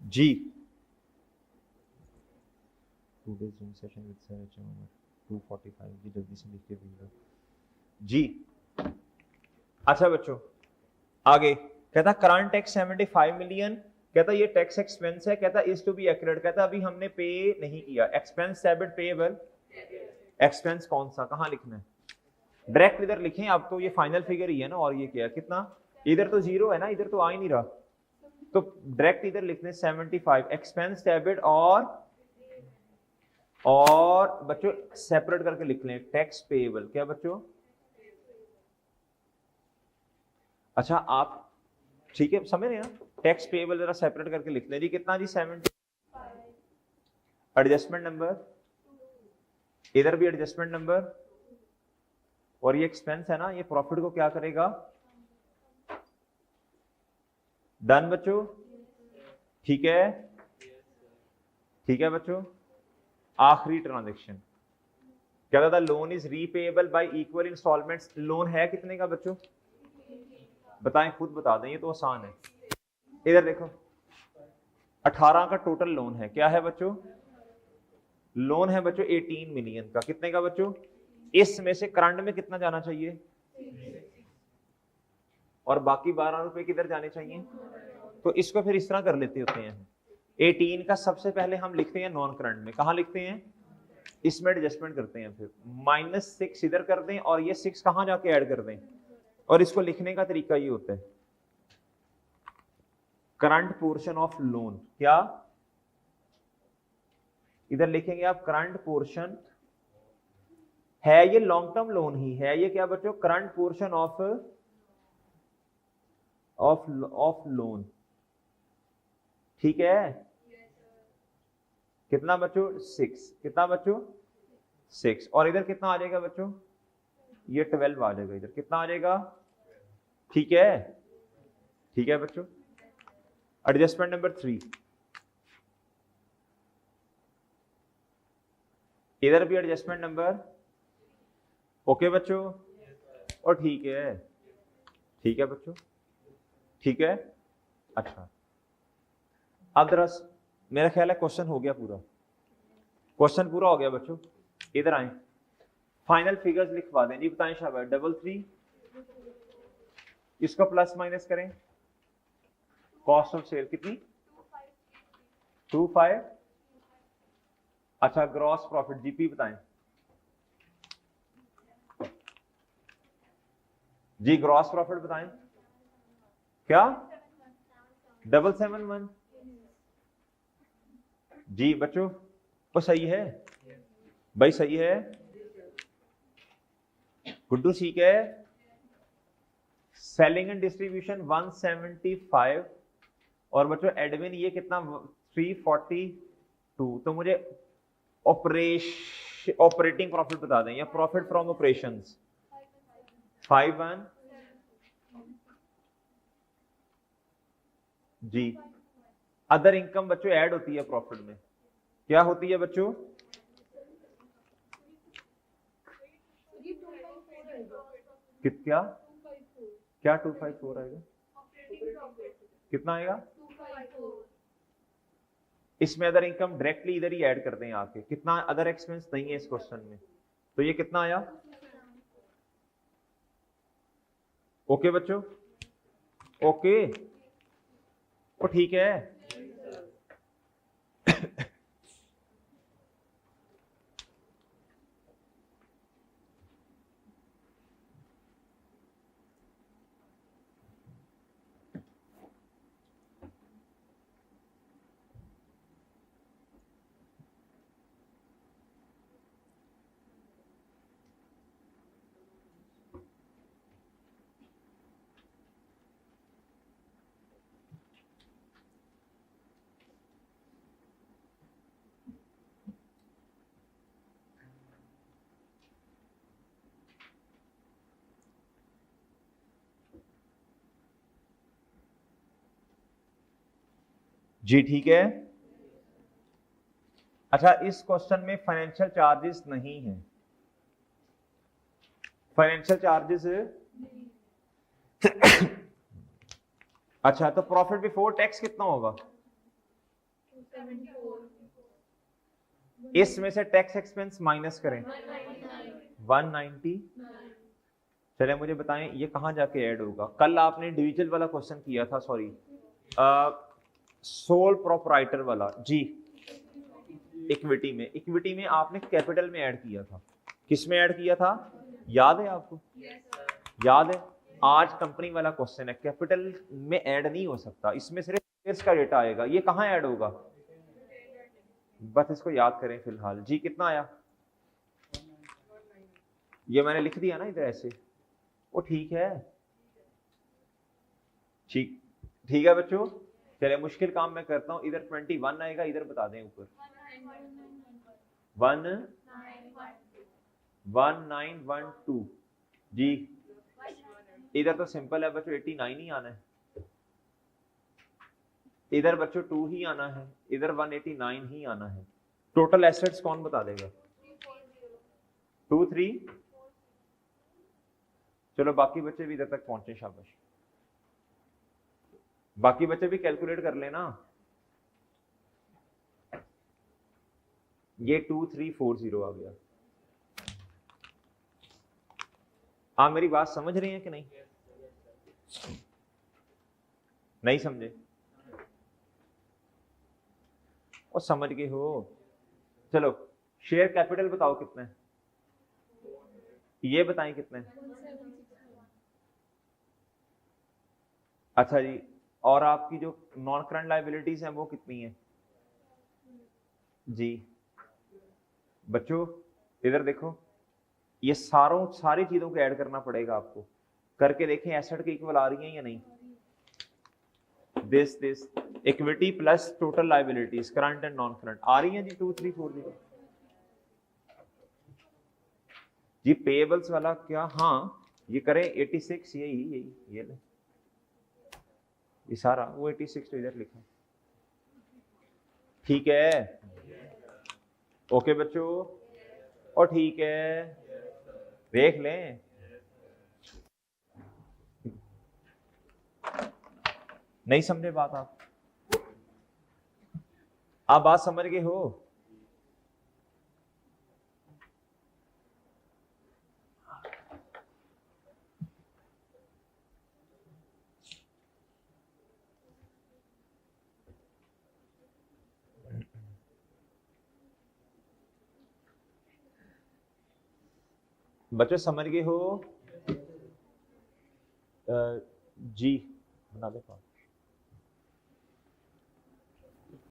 जी 2 days gym session with sir hmm 245 जी जल्दी से लिख के भेज जी। अच्छा बच्चों आगे कहता करंट टैक्स 75 मिलियन, कहता ये टैक्स एक्सपेंस है, कहता इज टू बी एक्यूरेट, कहता अभी हमने पे नहीं किया, एक्सपेंस डेबिट पेएबल, एक्सपेंस कौन सा कहां लिखना है, डायरेक्ट इधर लिखें, अब तो ये फाइनल फिगर ही है ना, और ये क्या कितना, इधर तो जीरो है ना, इधर तो आ ही नहीं रहा, तो डायरेक्ट इधर लिखने 75 एक्सपेंस डेबिट और बच्चों सेपरेट करके लिख लें टैक्स पेएबल, क्या बच्चों, अच्छा आप ठीक है समझ रहे हैं ना, टैक्स पेएबल जरा सेपरेट करके लिख लें जी, कितना जी 70, एडजस्टमेंट नंबर, इधर भी एडजस्टमेंट नंबर, और ये एक्सपेंस है ना, ये प्रॉफिट को क्या करेगा, डन बच्चों, ठीक है, ठीक है बच्चों। आखिरी ट्रांजैक्शन क्या कहता, loan is repayable by equal instalments, loan है कितने का बच्चों, बताएं खुद बता दें, ये तो आसान है, इधर देखो 18 का टोटल लोन है, क्या है बच्चों, लोन है बच्चों 18 मिलियन का, कितने का बच्चों, इसमें से करंट में कितना जाना चाहिए, और बाकी 12 रुपए किधर जाने चाहिए, तो इसको फिर इस तरह कर लेते होते हैं, 18 का सबसे पहले हम लिखते हैं नॉन करंट में, कहां लिखते हैं, इसमें एडजस्टमेंट करते हैं, फिर -6 इधर कर दें, और ये 6 कहां जाके ऐड कर दें, और इसको लिखने का तरीका ये होता है करंट पोर्शन ऑफ लोन, क्या इधर लिखेंगे आप करंट पोर्शन, है ये लॉन्ग टर्म लोन ही है, ये क्या बच्चों, करंट पोर्शन ऑफ लोन, ठीक है, कितना बच्चों 6, कितना बच्चों 6, और इधर कितना आ जाएगा बच्चों, ये 12 आ जाएगा, इधर कितना आ जाएगा, ठीक है, ठीक है बच्चों। एडजस्टमेंट नंबर 3, इधर भी एडजस्टमेंट नंबर, ओके बच्चों, और ठीक है, ठीक है बच्चों, ठीक है। अच्छा अब जरा मेरा ख्याल है क्वेश्चन हो गया पूरा, क्वेश्चन पूरा हो गया बच्चों, इधर आए, फाइनल फिगर्स लिखवा दें जी, बताएं शाबाश, 33 इसको प्लस माइनस करें, कॉस्ट ऑफ सेल कितनी 25, अच्छा ग्रॉस प्रॉफिट जीपी बताएं जी, ग्रॉस प्रॉफिट बताएं क्या 771 जी बच्चों, वो सही है भाई, सही है गुड्डू, ठीक है। सेलिंग एंड डिस्ट्रीब्यूशन 175, और बच्चों एडमिन ये कितना 342, तो मुझे ऑपरेटिंग प्रॉफिट बता दें, या प्रॉफिट फ्रॉम ऑपरेशंस 51 जी। अदर इनकम बच्चों ऐड होती है प्रॉफिट में, क्या होती है बच्चों, क्या क्या 254 आएगा, कितना आएगा, इसमें अदर इनकम डायरेक्टली इधर ही ऐड कर दें आके, कितना अदर एक्सपेंस नहीं है इस क्वेश्चन में, तो ये कितना आया, ओके बच्चों, ओके, तो ठीक है। जी ठीक है। अच्छा इस क्वेश्चन में फाइनेंशियल चार्जेस नहीं है, फाइनेंशियल चार्जेस अच्छा तो प्रॉफिट बिफोर टैक्स कितना होगा, इसमें से टैक्स एक्सपेंस माइनस करें 190। चले मुझे बताएं ये कहाँ जाके ऐड होगा। कल आपने इंडिविजुअल वाला क्वेश्चन किया था, सॉरी सोल प्रोपराइटर वाला जी, इक्विटी में। इक्विटी में आपने कैपिटल में ऐड किया था, किस में ऐड किया था याद है आपको? याद है? आज कंपनी वाला क्वेश्चन है, कैपिटल में ऐड नहीं हो सकता, इसमें सिर्फ शेयर्स का डेटा आएगा। ये कहाँ ऐड होगा? बस इसको याद करें फिलहाल। जी कितना आया? ये मैंने लिख दिया ना इधर ऐसे, वो ठीक है, ठीक ठीक है बच्चों। चलिए मुश्किल काम मैं करता हूं, इधर 21 आएगा, इधर बता दें ऊपर 1912 जी। इधर तो सिंपल है बच्चों, 89 ही आना है, इधर बच्चों 2 ही आना है, इधर 189 ही आना है। टोटल एसेट्स कौन बता देगा? 23। चलो बाकी बच्चे भी इधर तक पहुंचे, शाबाश। बाकी बच्चे भी कैलकुलेट कर लेना। ये 2340 आ गया। आप मेरी बात समझ रहे हैं कि नहीं? नहीं समझे? और समझ गए हो? चलो शेयर कैपिटल बताओ कितना है, ये बताएं कितना है। अच्छा जी, और आपकी जो नॉन करंट लायबिलिटीज हैं वो कितनी है जी? बच्चों इधर देखो, ये सारी चीजों को ऐड करना पड़ेगा आपको। करके देखें एसेट के इक्वल आ रही हैं या नहीं। This equity plus total liabilities current and non current आ रही हैं जी 2340 जी। पेएबल्स वाला क्या? हाँ ये करें 86, यही ये ले, ये सारा वो 86 तो इधर लिखा, ठीक है? ओके बच्चों, और ठीक है, देख लें। नहीं समझे बात? आप बात समझ गए हो? बच्चों समझ गए हो? जी बना दे।